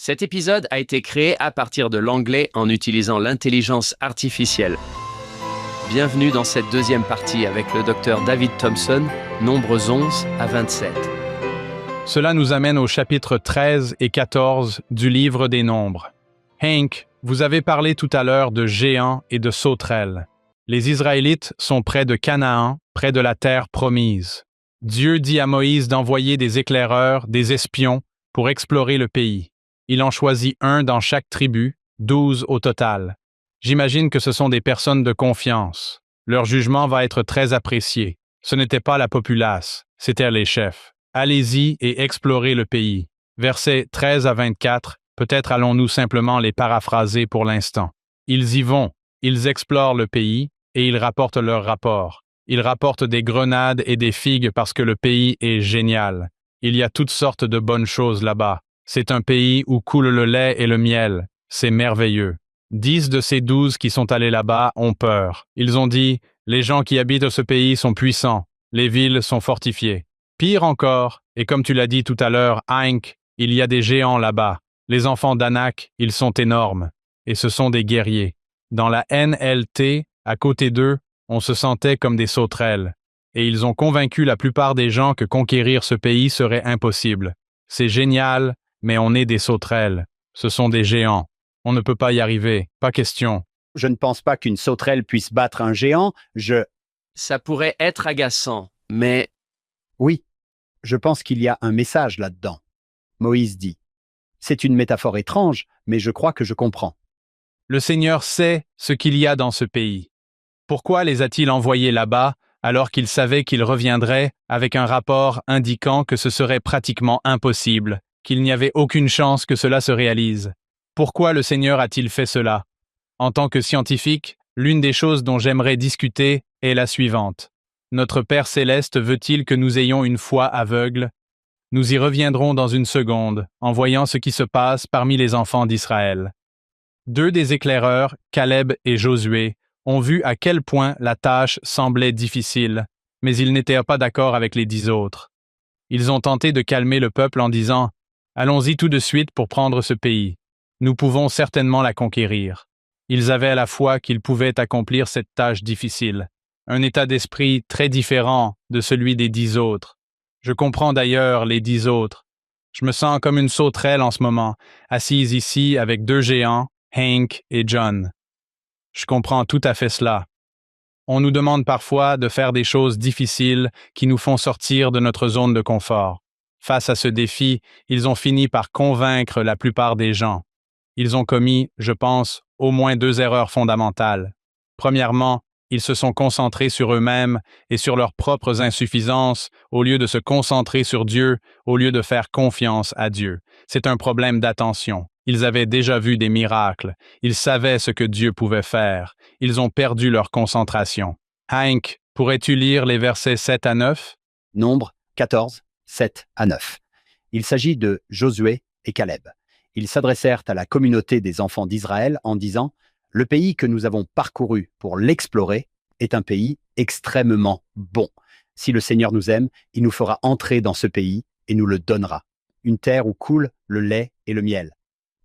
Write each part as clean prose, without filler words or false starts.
Cet épisode a été créé à partir de l'anglais en utilisant l'intelligence artificielle. Bienvenue dans cette deuxième partie avec le docteur David Thompson, nombres 11 à 27. Cela nous amène aux chapitres 13 et 14 du livre des Nombres. Hank, vous avez parlé tout à l'heure de géants et de sauterelles. Les Israélites sont près de Canaan, près de la terre promise. Dieu dit à Moïse d'envoyer des éclaireurs, des espions, pour explorer le pays. Il en choisit un dans chaque tribu, 12 au total. J'imagine que ce sont des personnes de confiance. Leur jugement va être très apprécié. Ce n'était pas la populace, c'étaient les chefs. Allez-y et explorez le pays. Versets 13 à 24, peut-être allons-nous simplement les paraphraser pour l'instant. Ils y vont, ils explorent le pays et ils rapportent leur rapport. Ils rapportent des grenades et des figues parce que le pays est génial. Il y a toutes sortes de bonnes choses là-bas. C'est un pays où coule le lait et le miel. C'est merveilleux. 10 de ces 12 qui sont allés là-bas ont peur. Ils ont dit, les gens qui habitent ce pays sont puissants. Les villes sont fortifiées. Pire encore, et comme tu l'as dit tout à l'heure, Hank, il y a des géants là-bas. Les enfants d'Anak, ils sont énormes. Et ce sont des guerriers. Dans la NLT, à côté d'eux, on se sentait comme des sauterelles. Et ils ont convaincu la plupart des gens que conquérir ce pays serait impossible. C'est génial, mais on est des sauterelles. Ce sont des géants. On ne peut pas y arriver, pas question. Je ne pense pas qu'une sauterelle puisse battre un géant, Ça pourrait être agaçant, mais Oui, je pense qu'il y a un message là-dedans. Moïse dit. C'est une métaphore étrange, mais je crois que je comprends. Le Seigneur sait ce qu'il y a dans ce pays. Pourquoi les a-t-il envoyés là-bas alors qu'il savait qu'ils reviendraient avec un rapport indiquant que ce serait pratiquement impossible, qu'il n'y avait aucune chance que cela se réalise? Pourquoi le Seigneur a-t-il fait cela? En tant que scientifique, l'une des choses dont j'aimerais discuter est la suivante. Notre Père céleste veut-il que nous ayons une foi aveugle? Nous y reviendrons dans une seconde, en voyant ce qui se passe parmi les enfants d'Israël. 2 des éclaireurs, Caleb et Josué, ont vu à quel point la tâche semblait difficile, mais ils n'étaient pas d'accord avec les 10 autres. Ils ont tenté de calmer le peuple en disant « Allons-y tout de suite pour prendre ce pays. Nous pouvons certainement la conquérir. » Ils avaient la foi qu'ils pouvaient accomplir cette tâche difficile. Un état d'esprit très différent de celui des 10 autres. Je comprends d'ailleurs les 10 autres. Je me sens comme une sauterelle en ce moment, assise ici avec 2 géants, Hank et John. Je comprends tout à fait cela. On nous demande parfois de faire des choses difficiles qui nous font sortir de notre zone de confort. Face à ce défi, ils ont fini par convaincre la plupart des gens. Ils ont commis, je pense, au moins 2 erreurs fondamentales. Premièrement, ils se sont concentrés sur eux-mêmes et sur leurs propres insuffisances au lieu de se concentrer sur Dieu, au lieu de faire confiance à Dieu. C'est un problème d'attention. Ils avaient déjà vu des miracles. Ils savaient ce que Dieu pouvait faire. Ils ont perdu leur concentration. Hank, pourrais-tu lire les versets 7 à 9? Nombre 14, 7 à 9. Il s'agit de Josué et Caleb. Ils s'adressèrent à la communauté des enfants d'Israël en disant « Le pays que nous avons parcouru pour l'explorer est un pays extrêmement bon. Si le Seigneur nous aime, il nous fera entrer dans ce pays et nous le donnera. Une terre où coule le lait et le miel.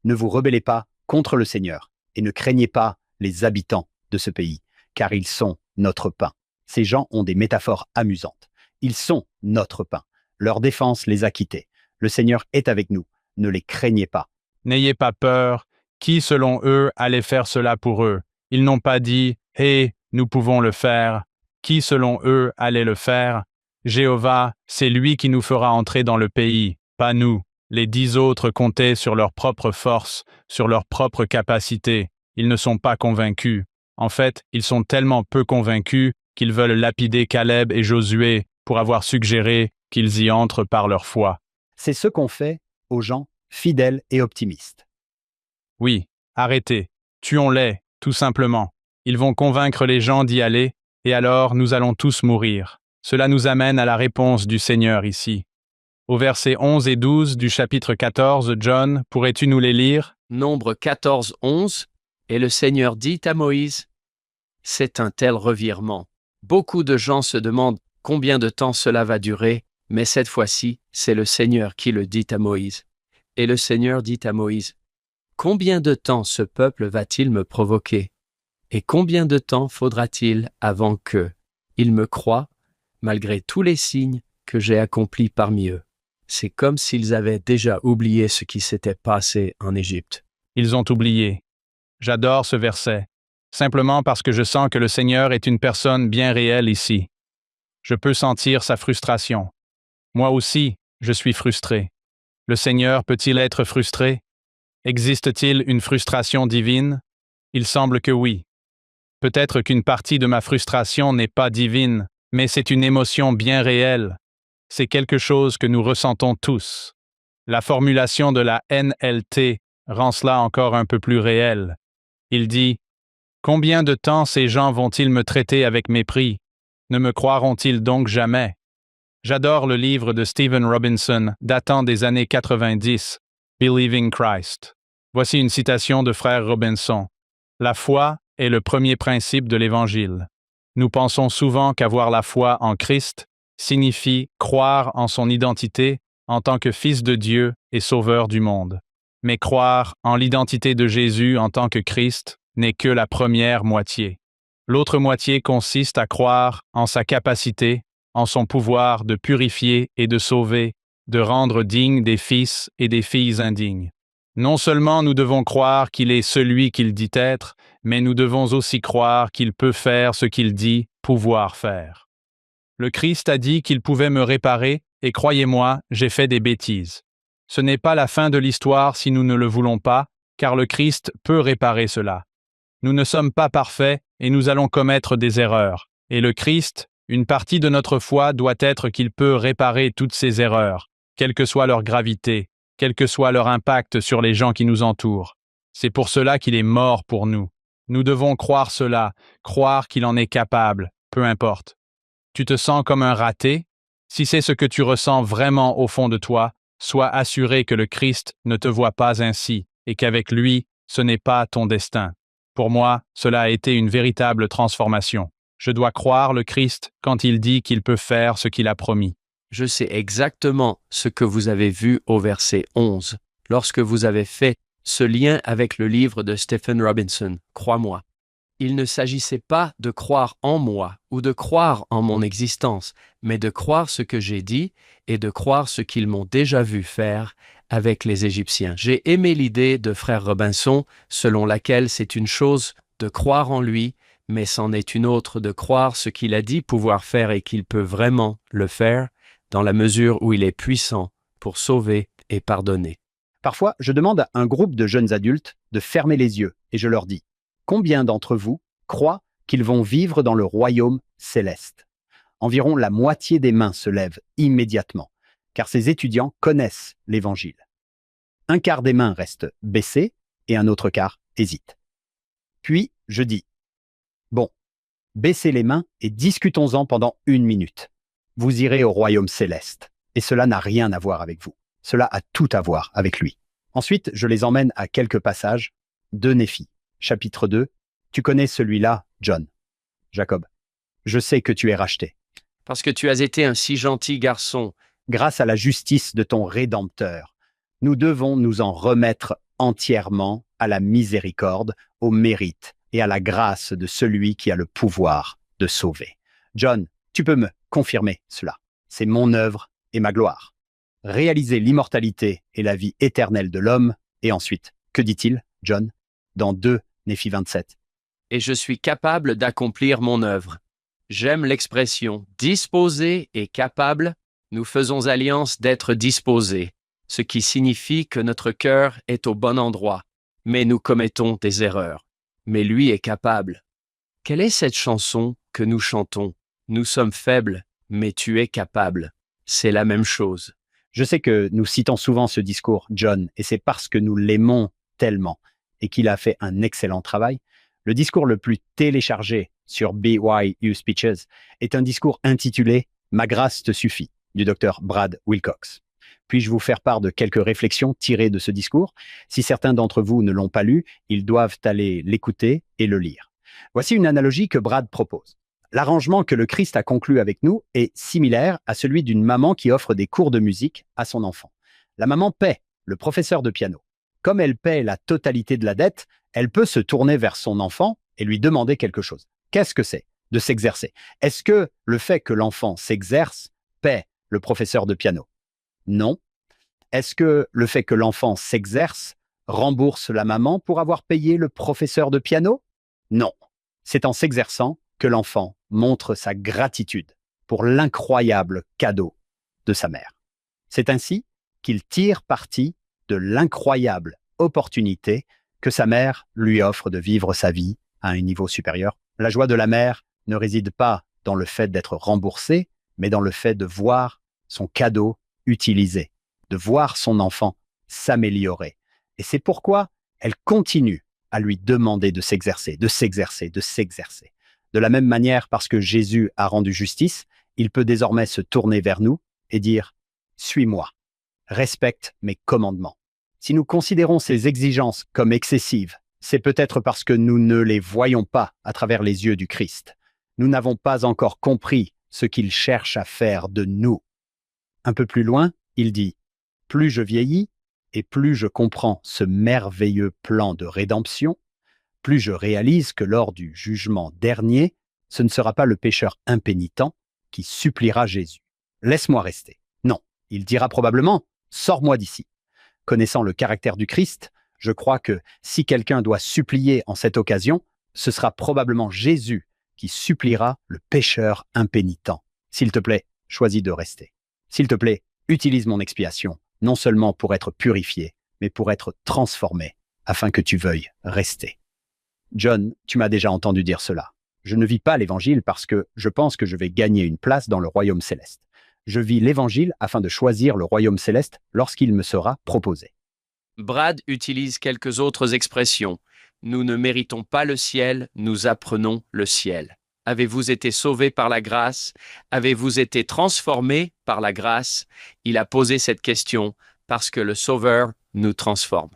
Ne vous rebellez pas contre le Seigneur et ne craignez pas les habitants de ce pays, car ils sont notre pain. » Ces gens ont des métaphores amusantes. Ils sont notre pain. Leur défense les a quittés. Le Seigneur est avec nous. Ne les craignez pas. N'ayez pas peur. Qui, selon eux, allait faire cela pour eux? Ils n'ont pas dit « Hé, nous pouvons le faire ». Qui, selon eux, allait le faire? Jéhovah, c'est lui qui nous fera entrer dans le pays, pas nous. Les 10 autres comptaient sur leur propre force, sur leur propre capacité. Ils ne sont pas convaincus. En fait, ils sont tellement peu convaincus qu'ils veulent lapider Caleb et Josué pour avoir suggéré qu'ils y entrent par leur foi. C'est ce qu'on fait aux gens fidèles et optimistes. Oui, arrêtez. Tuons-les, tout simplement. Ils vont convaincre les gens d'y aller, et alors nous allons tous mourir. Cela nous amène à la réponse du Seigneur ici. Au verset 11 et 12 du chapitre 14, John, pourrais-tu nous les lire? Nombre 14, 11, et le Seigneur dit à Moïse, « C'est un tel revirement. Beaucoup de gens se demandent combien de temps cela va durer, mais cette fois-ci, c'est le Seigneur qui le dit à Moïse. Et le Seigneur dit à Moïse, « Combien de temps ce peuple va-t-il me provoquer? Et combien de temps faudra-t-il avant que ils me croient, malgré tous les signes que j'ai accomplis parmi eux? » C'est comme s'ils avaient déjà oublié ce qui s'était passé en Égypte. Ils ont oublié. J'adore ce verset, simplement parce que je sens que le Seigneur est une personne bien réelle ici. Je peux sentir sa frustration. Moi aussi, je suis frustré. Le Seigneur peut-il être frustré? Existe-t-il une frustration divine? Il semble que oui. Peut-être qu'une partie de ma frustration n'est pas divine, mais c'est une émotion bien réelle. C'est quelque chose que nous ressentons tous. La formulation de la NLT rend cela encore un peu plus réel. Il dit « Combien de temps ces gens vont-ils me traiter avec mépris? Ne me croiront-ils donc jamais? » J'adore le livre de Stephen Robinson datant des années 90, Believing Christ. Voici une citation de frère Robinson. La foi est le premier principe de l'Évangile. Nous pensons souvent qu'avoir la foi en Christ signifie croire en son identité en tant que Fils de Dieu et Sauveur du monde. Mais croire en l'identité de Jésus en tant que Christ n'est que la première moitié. L'autre moitié consiste à croire en sa capacité, en son pouvoir de purifier et de sauver, de rendre dignes des fils et des filles indignes. Non seulement nous devons croire qu'il est celui qu'il dit être, mais nous devons aussi croire qu'il peut faire ce qu'il dit pouvoir faire. Le Christ a dit qu'il pouvait me réparer, et croyez-moi, j'ai fait des bêtises. Ce n'est pas la fin de l'histoire si nous ne le voulons pas, car le Christ peut réparer cela. Nous ne sommes pas parfaits et nous allons commettre des erreurs. Et le Christ, une partie de notre foi doit être qu'il peut réparer toutes ces erreurs, quelle que soit leur gravité, quel que soit leur impact sur les gens qui nous entourent. C'est pour cela qu'il est mort pour nous. Nous devons croire cela, croire qu'il en est capable, peu importe. Tu te sens comme un raté? Si c'est ce que tu ressens vraiment au fond de toi, sois assuré que le Christ ne te voit pas ainsi et qu'avec lui, ce n'est pas ton destin. Pour moi, cela a été une véritable transformation. Je dois croire le Christ quand il dit qu'il peut faire ce qu'il a promis. Je sais exactement ce que vous avez vu au verset 11, lorsque vous avez fait ce lien avec le livre de Stephen Robinson, crois-moi. Il ne s'agissait pas de croire en moi ou de croire en mon existence, mais de croire ce que j'ai dit et de croire ce qu'ils m'ont déjà vu faire avec les Égyptiens. J'ai aimé l'idée de frère Robinson, selon laquelle c'est une chose de croire en lui, mais c'en est une autre de croire ce qu'il a dit pouvoir faire et qu'il peut vraiment le faire, dans la mesure où il est puissant pour sauver et pardonner. Parfois, je demande à un groupe de jeunes adultes de fermer les yeux et je leur dis « Combien d'entre vous croient qu'ils vont vivre dans le royaume céleste ?» Environ la moitié des mains se lèvent immédiatement, car ces étudiants connaissent l'Évangile. Un quart des mains restent baissées et un autre quart hésite. Puis, je dis « Bon, baissez les mains et discutons-en pendant 1 minute. Vous irez au royaume céleste, et cela n'a rien à voir avec vous. Cela a tout à voir avec lui. » Ensuite, je les emmène à quelques passages de Néphi. Chapitre 2. Tu connais celui-là, John. Jacob. Je sais que tu es racheté. Parce que tu as été un si gentil garçon. Grâce à la justice de ton Rédempteur, nous devons nous en remettre entièrement à la miséricorde, au mérite et à la grâce de celui qui a le pouvoir de sauver. John, tu peux me confirmer cela. C'est mon œuvre et ma gloire. Réaliser l'immortalité et la vie éternelle de l'homme. Et ensuite, que dit-il, John, dans 2 Néphi 27? Et je suis capable d'accomplir mon œuvre. J'aime l'expression « disposé » et « capable ». Nous faisons alliance d'être disposés, ce qui signifie que notre cœur est au bon endroit, mais nous commettons des erreurs. Mais lui est capable. Quelle est cette chanson que nous chantons? Nous sommes faibles, mais tu es capable. C'est la même chose. Je sais que nous citons souvent ce discours, John, et c'est parce que nous l'aimons tellement et qu'il a fait un excellent travail. Le discours le plus téléchargé sur BYU Speeches est un discours intitulé « Ma grâce te suffit » du Dr Brad Wilcox. Puis-je vous faire part de quelques réflexions tirées de ce discours? Si certains d'entre vous ne l'ont pas lu, ils doivent aller l'écouter et le lire. Voici une analogie que Brad propose. L'arrangement que le Christ a conclu avec nous est similaire à celui d'une maman qui offre des cours de musique à son enfant. La maman paie le professeur de piano. Comme elle paie la totalité de la dette, elle peut se tourner vers son enfant et lui demander quelque chose. Qu'est-ce que c'est de s'exercer? Est-ce que le fait que l'enfant s'exerce paie le professeur de piano? Non. Est-ce que le fait que l'enfant s'exerce rembourse la maman pour avoir payé le professeur de piano? Non. C'est en s'exerçant que l'enfant montre sa gratitude pour l'incroyable cadeau de sa mère. C'est ainsi qu'il tire parti de l'incroyable opportunité que sa mère lui offre de vivre sa vie à un niveau supérieur. La joie de la mère ne réside pas dans le fait d'être remboursée, mais dans le fait de voir son cadeau utilisé, de voir son enfant s'améliorer. Et c'est pourquoi elle continue à lui demander de s'exercer, de s'exercer, de s'exercer. De la même manière, parce que Jésus a rendu justice, il peut désormais se tourner vers nous et dire « Suis-moi, respecte mes commandements ». Si nous considérons ces exigences comme excessives, c'est peut-être parce que nous ne les voyons pas à travers les yeux du Christ. Nous n'avons pas encore compris ce qu'il cherche à faire de nous. Un peu plus loin, il dit « Plus je vieillis et plus je comprends ce merveilleux plan de rédemption, plus je réalise que lors du jugement dernier, ce ne sera pas le pécheur impénitent qui suppliera Jésus. Laisse-moi rester. Non, il dira probablement « Sors-moi d'ici ». Connaissant le caractère du Christ, je crois que si quelqu'un doit supplier en cette occasion, ce sera probablement Jésus qui suppliera le pécheur impénitent. S'il te plaît, choisis de rester. S'il te plaît, utilise mon expiation, non seulement pour être purifié, mais pour être transformé, afin que tu veuilles rester. John, tu m'as déjà entendu dire cela. Je ne vis pas l'Évangile parce que je pense que je vais gagner une place dans le royaume céleste. Je vis l'Évangile afin de choisir le royaume céleste lorsqu'il me sera proposé. Brad utilise quelques autres expressions. Nous ne méritons pas le ciel, nous apprenons le ciel. Avez-vous été sauvés par la grâce? Avez-vous été transformés par la grâce? Il a posé cette question parce que le Sauveur nous transforme.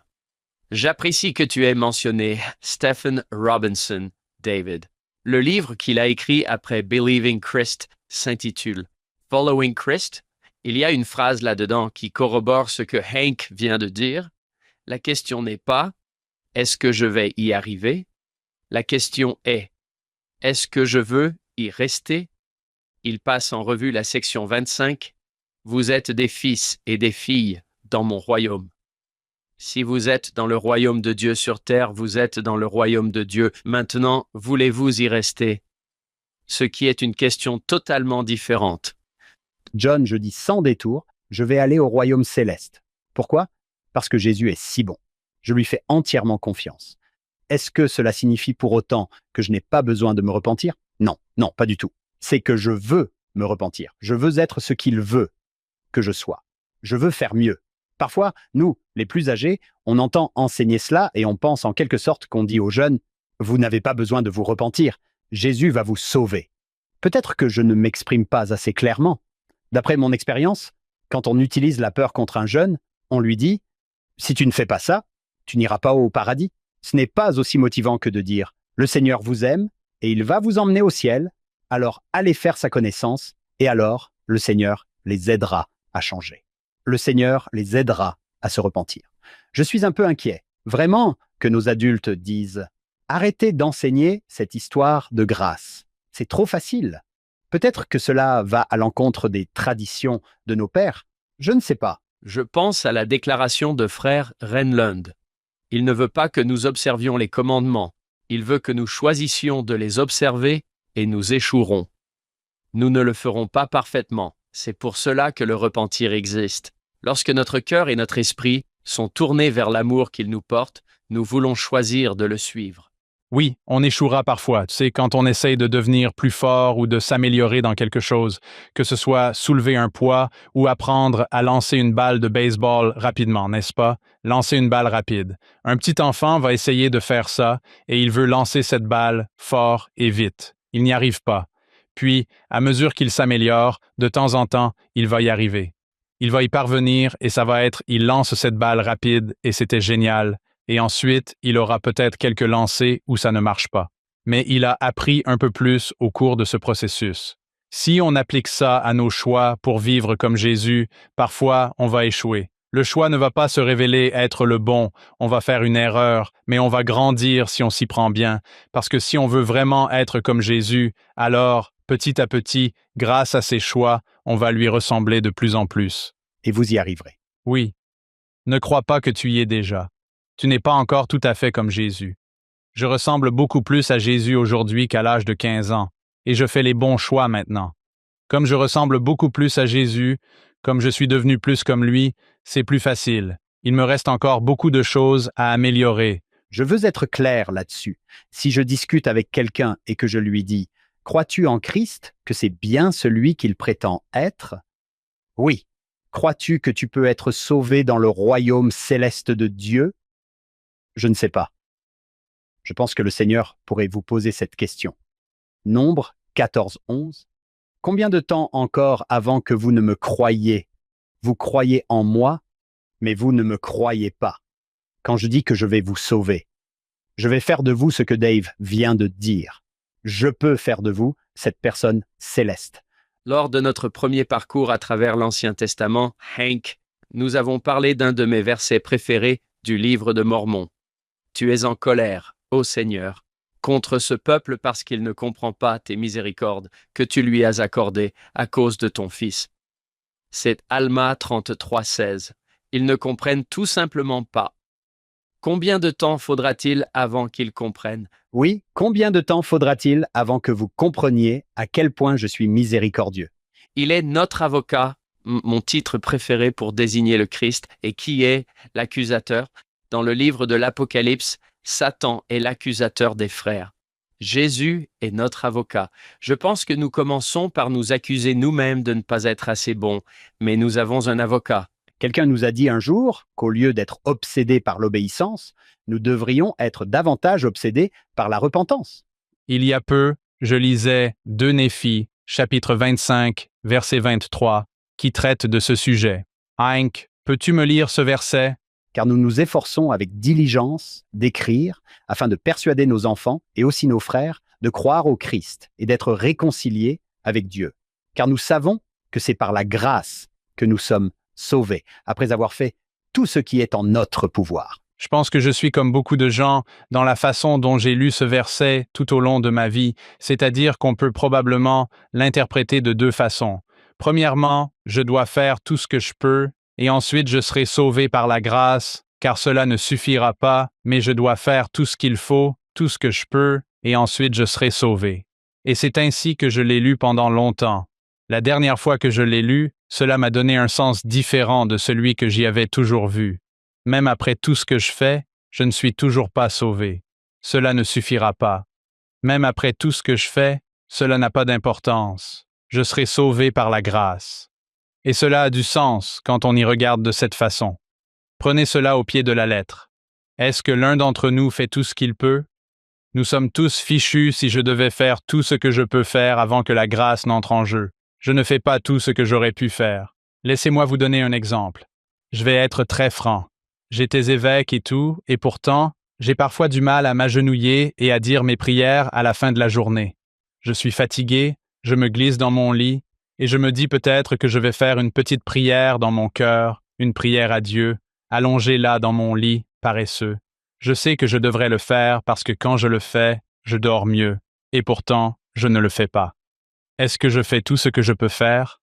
J'apprécie que tu aies mentionné Stephen Robinson David. Le livre qu'il a écrit après Believing Christ s'intitule Following Christ. Il y a une phrase là-dedans qui corrobore ce que Hank vient de dire. La question n'est pas « Est-ce que je vais y arriver ?» La question est « Est-ce que je veux y rester ?» Il passe en revue la section 25. Vous êtes des fils et des filles dans mon royaume. Si vous êtes dans le royaume de Dieu sur terre, vous êtes dans le royaume de Dieu. Maintenant, voulez-vous y rester? Ce qui est une question totalement différente. John, je dis sans détour, je vais aller au royaume céleste. Pourquoi? Parce que Jésus est si bon. Je lui fais entièrement confiance. Est-ce que cela signifie pour autant que je n'ai pas besoin de me repentir? Non, non, pas du tout. C'est que je veux me repentir. Je veux être ce qu'il veut que je sois. Je veux faire mieux. Parfois, nous, les plus âgés, on entend enseigner cela et on pense en quelque sorte qu'on dit aux jeunes « Vous n'avez pas besoin de vous repentir. Jésus va vous sauver. » Peut-être que je ne m'exprime pas assez clairement. D'après mon expérience, quand on utilise la peur contre un jeune, on lui dit « Si tu ne fais pas ça, tu n'iras pas au paradis. » Ce n'est pas aussi motivant que de dire « Le Seigneur vous aime et il va vous emmener au ciel, alors allez faire sa connaissance et alors le Seigneur les aidera à changer. Le Seigneur les aidera à se repentir. » Je suis un peu inquiet, vraiment, que nos adultes disent « Arrêtez d'enseigner cette histoire de grâce. C'est trop facile. » Peut-être que cela va à l'encontre des traditions de nos pères. Je ne sais pas. Je pense à la déclaration de frère Renlund. Il ne veut pas que nous observions les commandements. Il veut que nous choisissions de les observer et nous échouerons. Nous ne le ferons pas parfaitement. C'est pour cela que le repentir existe. Lorsque notre cœur et notre esprit sont tournés vers l'amour qu'il nous porte, nous voulons choisir de le suivre. Oui, on échouera parfois, tu sais, quand on essaye de devenir plus fort ou de s'améliorer dans quelque chose, que ce soit soulever un poids ou apprendre à lancer une balle de baseball rapidement, n'est-ce pas? Lancer une balle rapide. Un petit enfant va essayer de faire ça et il veut lancer cette balle fort et vite. Il n'y arrive pas. Puis, à mesure qu'il s'améliore, de temps en temps, il va y arriver. Il va y parvenir et ça va être « il lance cette balle rapide et c'était génial ». Et ensuite, il aura peut-être quelques lancers où ça ne marche pas. Mais il a appris un peu plus au cours de ce processus. Si on applique ça à nos choix pour vivre comme Jésus, parfois on va échouer. Le choix ne va pas se révéler être le bon, on va faire une erreur, mais on va grandir si on s'y prend bien, parce que si on veut vraiment être comme Jésus, alors, petit à petit, grâce à ses choix, on va lui ressembler de plus en plus. Et vous y arriverez. Oui, ne crois pas que tu y es déjà. Tu n'es pas encore tout à fait comme Jésus. Je ressemble beaucoup plus à Jésus aujourd'hui qu'à l'âge de 15 ans, et je fais les bons choix maintenant. Comme je ressemble beaucoup plus à Jésus, comme je suis devenu plus comme lui, c'est plus facile. Il me reste encore beaucoup de choses à améliorer. Je veux être clair là-dessus. Si je discute avec quelqu'un et que je lui dis « Crois-tu en Christ, que c'est bien celui qu'il prétend être ?» Oui. Crois-tu que tu peux être sauvé dans le royaume céleste de Dieu? Je ne sais pas. Je pense que le Seigneur pourrait vous poser cette question. Nombre 14, 11. Combien de temps encore avant que vous ne me croyiez? Vous croyez en moi, mais vous ne me croyez pas. Quand je dis que je vais vous sauver, je vais faire de vous ce que Dave vient de dire. Je peux faire de vous cette personne céleste. Lors de notre premier parcours à travers l'Ancien Testament, Hank, nous avons parlé d'un de mes versets préférés du livre de Mormon. Tu es en colère, ô Seigneur, contre ce peuple parce qu'il ne comprend pas tes miséricordes que tu lui as accordées à cause de ton Fils. C'est Alma 33, 16. Ils ne comprennent tout simplement pas. Combien de temps faudra-t-il avant qu'ils comprennent? Oui, combien de temps faudra-t-il avant que vous compreniez à quel point je suis miséricordieux? Il est notre avocat, mon titre préféré pour désigner le Christ, et qui est l'accusateur? Dans le livre de l'Apocalypse, Satan est l'accusateur des frères. Jésus est notre avocat. Je pense que nous commençons par nous accuser nous-mêmes de ne pas être assez bons, mais nous avons un avocat. Quelqu'un nous a dit un jour qu'au lieu d'être obsédés par l'obéissance, nous devrions être davantage obsédés par la repentance. Il y a peu, je lisais 2 Néphi, chapitre 25, verset 23, qui traite de ce sujet. Hank, peux-tu me lire ce verset? Car nous nous efforçons avec diligence d'écrire afin de persuader nos enfants et aussi nos frères de croire au Christ et d'être réconciliés avec Dieu. Car nous savons que c'est par la grâce que nous sommes sauvés, après avoir fait tout ce qui est en notre pouvoir. Je pense que je suis comme beaucoup de gens dans la façon dont j'ai lu ce verset tout au long de ma vie, c'est-à-dire qu'on peut probablement l'interpréter de 2 façons. Premièrement, je dois faire tout ce que je peux, et ensuite je serai sauvé par la grâce, car cela ne suffira pas, mais je dois faire tout ce qu'il faut, tout ce que je peux, et ensuite je serai sauvé. Et c'est ainsi que je l'ai lu pendant longtemps. La dernière fois que je l'ai lu, cela m'a donné un sens différent de celui que j'y avais toujours vu. Même après tout ce que je fais, je ne suis toujours pas sauvé. Cela ne suffira pas. Même après tout ce que je fais, cela n'a pas d'importance. Je serai sauvé par la grâce. Et cela a du sens quand on y regarde de cette façon. Prenez cela au pied de la lettre. Est-ce que l'un d'entre nous fait tout ce qu'il peut? Nous sommes tous fichus si je devais faire tout ce que je peux faire avant que la grâce n'entre en jeu. Je ne fais pas tout ce que j'aurais pu faire. Laissez-moi vous donner un exemple. Je vais être très franc. J'étais évêque et tout, et pourtant, j'ai parfois du mal à m'agenouiller et à dire mes prières à la fin de la journée. Je suis fatigué, je me glisse dans mon lit, et je me dis peut-être que je vais faire une petite prière dans mon cœur, une prière à Dieu, allongé là dans mon lit, paresseux. Je sais que je devrais le faire parce que quand je le fais, je dors mieux, et pourtant, je ne le fais pas. Est-ce que je fais tout ce que je peux faire?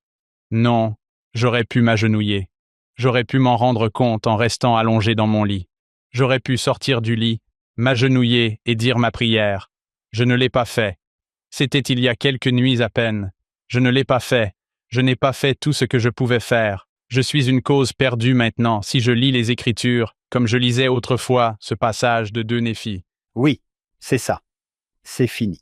Non, j'aurais pu m'agenouiller. J'aurais pu m'en rendre compte en restant allongé dans mon lit. J'aurais pu sortir du lit, m'agenouiller et dire ma prière. Je ne l'ai pas fait. C'était il y a quelques nuits à peine. Je ne l'ai pas fait. Je n'ai pas fait tout ce que je pouvais faire. Je suis une cause perdue maintenant si je lis les Écritures, comme je lisais autrefois ce passage de 2 Néphi. Oui, c'est ça. C'est fini.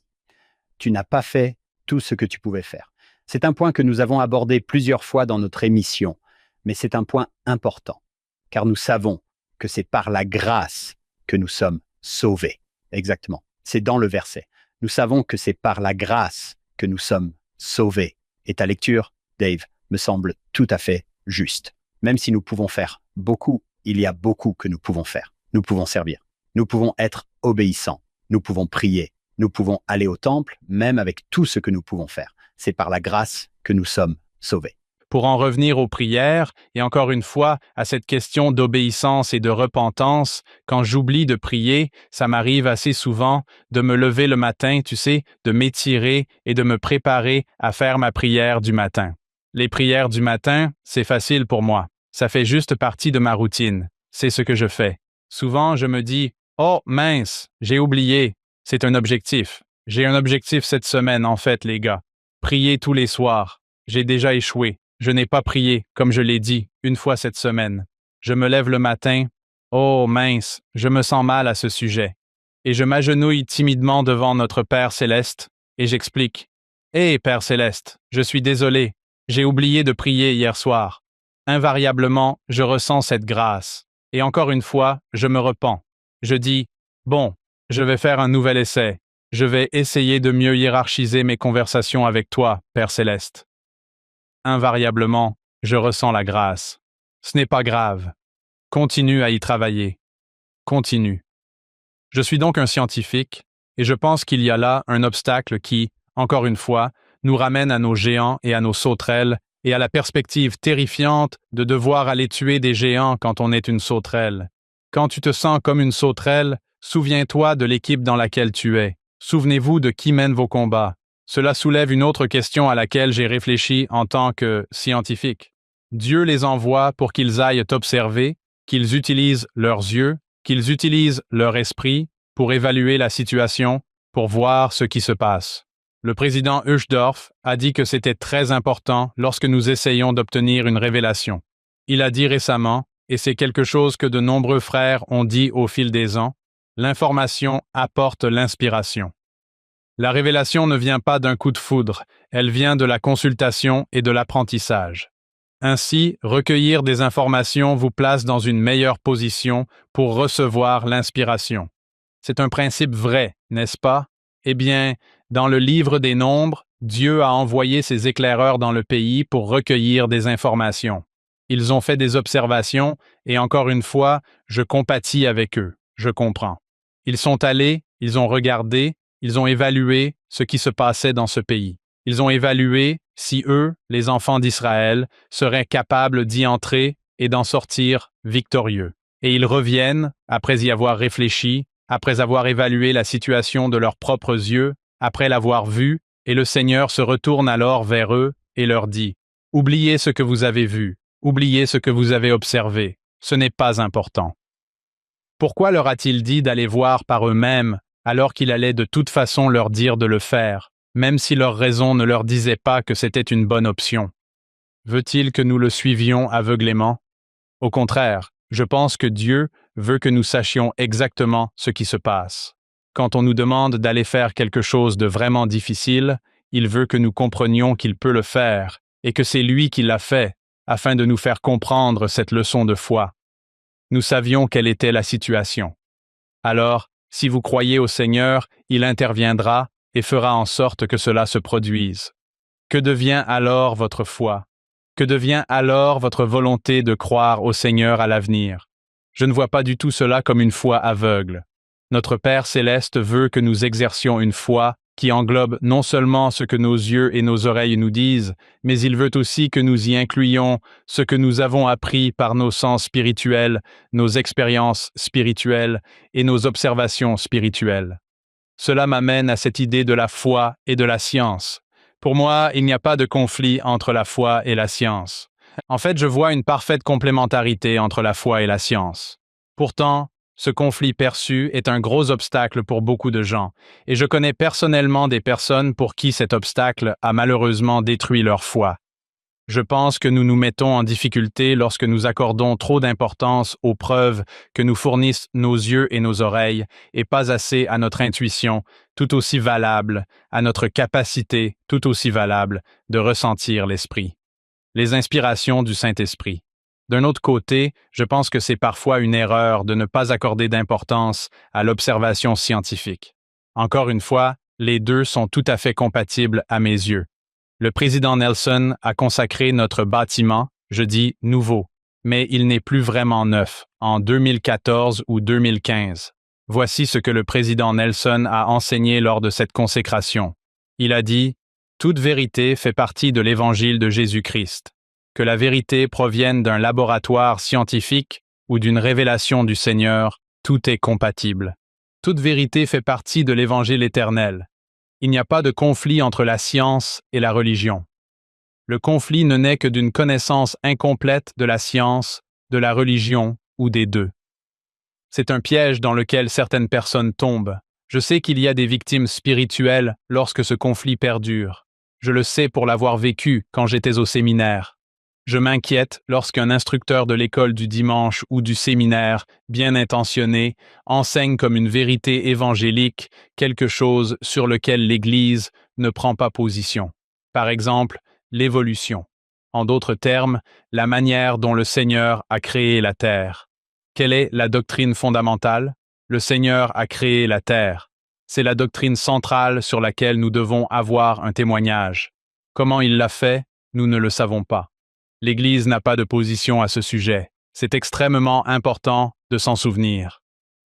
Tu n'as pas fait tout ce que tu pouvais faire. C'est un point que nous avons abordé plusieurs fois dans notre émission, mais c'est un point important, car nous savons que c'est par la grâce que nous sommes sauvés. Exactement. C'est dans le verset. Nous savons que c'est par la grâce que nous sommes sauvés. Et ta lecture, Dave, me semble tout à fait juste. Même si nous pouvons faire beaucoup, il y a beaucoup que nous pouvons faire. Nous pouvons servir. Nous pouvons être obéissants. Nous pouvons prier. Nous pouvons aller au temple, même avec tout ce que nous pouvons faire. C'est par la grâce que nous sommes sauvés. pour en revenir aux prières, et encore une fois, à cette question d'obéissance et de repentance, quand j'oublie de prier, ça m'arrive assez souvent de me lever le matin, tu sais, de m'étirer et de me préparer à faire ma prière du matin. Les prières du matin, c'est facile pour moi. Ça fait juste partie de ma routine. C'est ce que je fais. Souvent, je me dis, « Oh, mince, j'ai oublié. » C'est un objectif. J'ai un objectif cette semaine, en fait, les gars. Prier tous les soirs. J'ai déjà échoué. Je n'ai pas prié, comme je l'ai dit, une fois cette semaine. Je me lève le matin. Oh, mince, je me sens mal à ce sujet. Et je m'agenouille timidement devant notre Père Céleste, et j'explique. « Hé, Père Céleste, je suis désolé. J'ai oublié de prier hier soir. » Invariablement, je ressens cette grâce. Et encore une fois, je me repens. Je dis, « Bon, je vais faire un nouvel essai. Je vais essayer de mieux hiérarchiser mes conversations avec toi, Père Céleste. » Invariablement, je ressens la grâce. Ce n'est pas grave. Continue à y travailler. Continue. Je suis donc un scientifique, et je pense qu'il y a là un obstacle qui, encore une fois, nous ramène à nos géants et à nos sauterelles, et à la perspective terrifiante de devoir aller tuer des géants quand on est une sauterelle. Quand tu te sens comme une sauterelle, souviens-toi de l'équipe dans laquelle tu es. Souvenez-vous de qui mène vos combats. Cela soulève une autre question à laquelle j'ai réfléchi en tant que scientifique. Dieu les envoie pour qu'ils aillent t'observer, qu'ils utilisent leurs yeux, qu'ils utilisent leur esprit pour évaluer la situation, pour voir ce qui se passe. Le président Uchtdorf a dit que c'était très important lorsque nous essayons d'obtenir une révélation. Il a dit récemment, et c'est quelque chose que de nombreux frères ont dit au fil des ans, l'information apporte l'inspiration. La révélation ne vient pas d'un coup de foudre, elle vient de la consultation et de l'apprentissage. Ainsi, recueillir des informations vous place dans une meilleure position pour recevoir l'inspiration. C'est un principe vrai, n'est-ce pas? Eh bien, dans le livre des Nombres, Dieu a envoyé ses éclaireurs dans le pays pour recueillir des informations. Ils ont fait des observations, et encore une fois, je compatis avec eux, je comprends. Ils sont allés, ils ont regardé, ils ont évalué ce qui se passait dans ce pays. Ils ont évalué si eux, les enfants d'Israël, seraient capables d'y entrer et d'en sortir victorieux. Et ils reviennent, après y avoir réfléchi, après avoir évalué la situation de leurs propres yeux, après l'avoir vue, et le Seigneur se retourne alors vers eux et leur dit, « Oubliez ce que vous avez vu, oubliez ce que vous avez observé, ce n'est pas important. » Pourquoi leur a-t-il dit d'aller voir par eux-mêmes alors qu'il allait de toute façon leur dire de le faire, même si leur raison ne leur disait pas que c'était une bonne option? Veut-il que nous le suivions aveuglément? Au contraire, je pense que Dieu veut que nous sachions exactement ce qui se passe. Quand on nous demande d'aller faire quelque chose de vraiment difficile, il veut que nous comprenions qu'il peut le faire et que c'est lui qui l'a fait, afin de nous faire comprendre cette leçon de foi. Nous savions quelle était la situation. Alors, si vous croyez au Seigneur, il interviendra et fera en sorte que cela se produise. Que devient alors votre foi? Que devient alors votre volonté de croire au Seigneur à l'avenir? Je ne vois pas du tout cela comme une foi aveugle. Notre Père céleste veut que nous exercions une foi qui englobe non seulement ce que nos yeux et nos oreilles nous disent, mais il veut aussi que nous y incluions ce que nous avons appris par nos sens spirituels, nos expériences spirituelles et nos observations spirituelles. Cela m'amène à cette idée de la foi et de la science. Pour moi, il n'y a pas de conflit entre la foi et la science. En fait, je vois une parfaite complémentarité entre la foi et la science. Pourtant, ce conflit perçu est un gros obstacle pour beaucoup de gens, et je connais personnellement des personnes pour qui cet obstacle a malheureusement détruit leur foi. Je pense que nous nous mettons en difficulté lorsque nous accordons trop d'importance aux preuves que nous fournissent nos yeux et nos oreilles, et pas assez à notre intuition, tout aussi valable, à notre capacité, tout aussi valable, de ressentir l'Esprit. Les inspirations du Saint-Esprit. D'un autre côté, je pense que c'est parfois une erreur de ne pas accorder d'importance à l'observation scientifique. Encore une fois, les deux sont tout à fait compatibles à mes yeux. Le président Nelson a consacré notre bâtiment, je dis nouveau, mais il n'est plus vraiment neuf, en 2014 ou 2015. Voici ce que le président Nelson a enseigné lors de cette consécration. Il a dit « Toute vérité fait partie de l'évangile de Jésus-Christ. que la vérité provienne d'un laboratoire scientifique ou d'une révélation du Seigneur, tout est compatible. Toute vérité fait partie de l'Évangile éternel. Il n'y a pas de conflit entre la science et la religion. Le conflit ne naît que d'une connaissance incomplète de la science, de la religion ou des deux. C'est un piège dans lequel certaines personnes tombent. Je sais qu'il y a des victimes spirituelles lorsque ce conflit perdure. Je le sais pour l'avoir vécu quand j'étais au séminaire. Je m'inquiète lorsqu'un instructeur de l'école du dimanche ou du séminaire, bien intentionné, enseigne comme une vérité évangélique quelque chose sur lequel l'Église ne prend pas position. Par exemple, l'évolution. En d'autres termes, la manière dont le Seigneur a créé la terre. Quelle est la doctrine fondamentale? Le Seigneur a créé la terre. C'est la doctrine centrale sur laquelle nous devons avoir un témoignage. Comment il l'a fait? Nous ne le savons pas. L'Église n'a pas de position à ce sujet. C'est extrêmement important de s'en souvenir.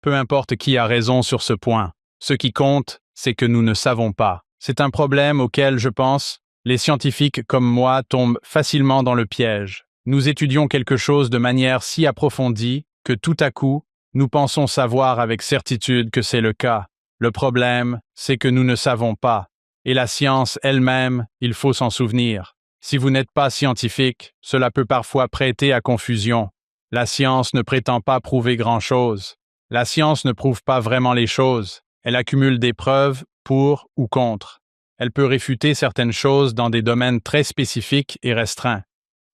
Peu importe qui a raison sur ce point, ce qui compte, c'est que nous ne savons pas. C'est un problème auquel, je pense, les scientifiques comme moi tombent facilement dans le piège. Nous étudions quelque chose de manière si approfondie que tout à coup, nous pensons savoir avec certitude que c'est le cas. Le problème, c'est que nous ne savons pas. Et la science elle-même, il faut s'en souvenir. Si vous n'êtes pas scientifique, cela peut parfois prêter à confusion. La science ne prétend pas prouver grand-chose. La science ne prouve pas vraiment les choses. Elle accumule des preuves pour ou contre. Elle peut réfuter certaines choses dans des domaines très spécifiques et restreints.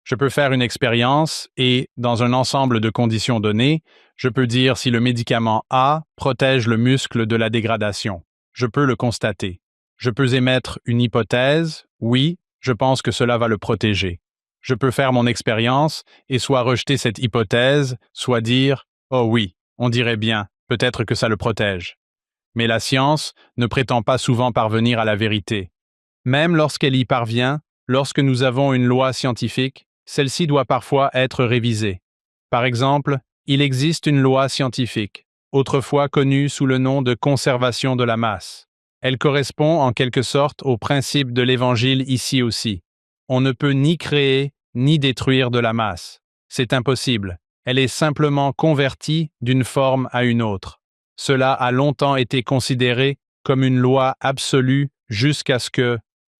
Je peux faire une expérience et, dans un ensemble de conditions données, je peux dire si le médicament A protège le muscle de la dégradation. Je peux le constater. Je peux émettre une hypothèse, oui, je pense que cela va le protéger. Je peux faire mon expérience et soit rejeter cette hypothèse, soit dire « Oh oui, on dirait bien, peut-être que ça le protège ». Mais la science ne prétend pas souvent parvenir à la vérité. Même lorsqu'elle y parvient, lorsque nous avons une loi scientifique, celle-ci doit parfois être révisée. Par exemple, il existe une loi scientifique, autrefois connue sous le nom de conservation de la masse. Elle correspond en quelque sorte au principe de l'Évangile ici aussi. On ne peut ni créer ni détruire de la masse. C'est impossible. Elle est simplement convertie d'une forme à une autre. Cela a longtemps été considéré comme une loi absolue jusqu'à ce que...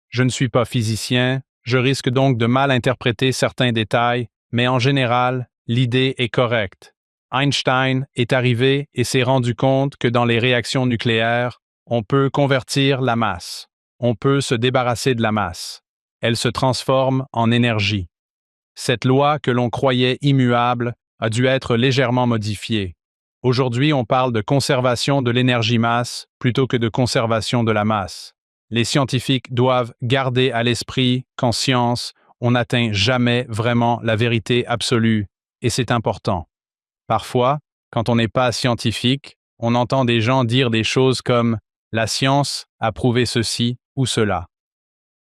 Je ne suis pas physicien, je risque donc de mal interpréter certains détails, mais en général, l'idée est correcte. Einstein est arrivé et s'est rendu compte que dans les réactions nucléaires, on peut convertir la masse. On peut se débarrasser de la masse. Elle se transforme en énergie. Cette loi que l'on croyait immuable a dû être légèrement modifiée. Aujourd'hui, on parle de conservation de l'énergie-masse plutôt que de conservation de la masse. Les scientifiques doivent garder à l'esprit qu'en science, on n'atteint jamais vraiment la vérité absolue, et c'est important. Parfois, quand on n'est pas scientifique, on entend des gens dire des choses comme « la science a prouvé ceci ou cela ».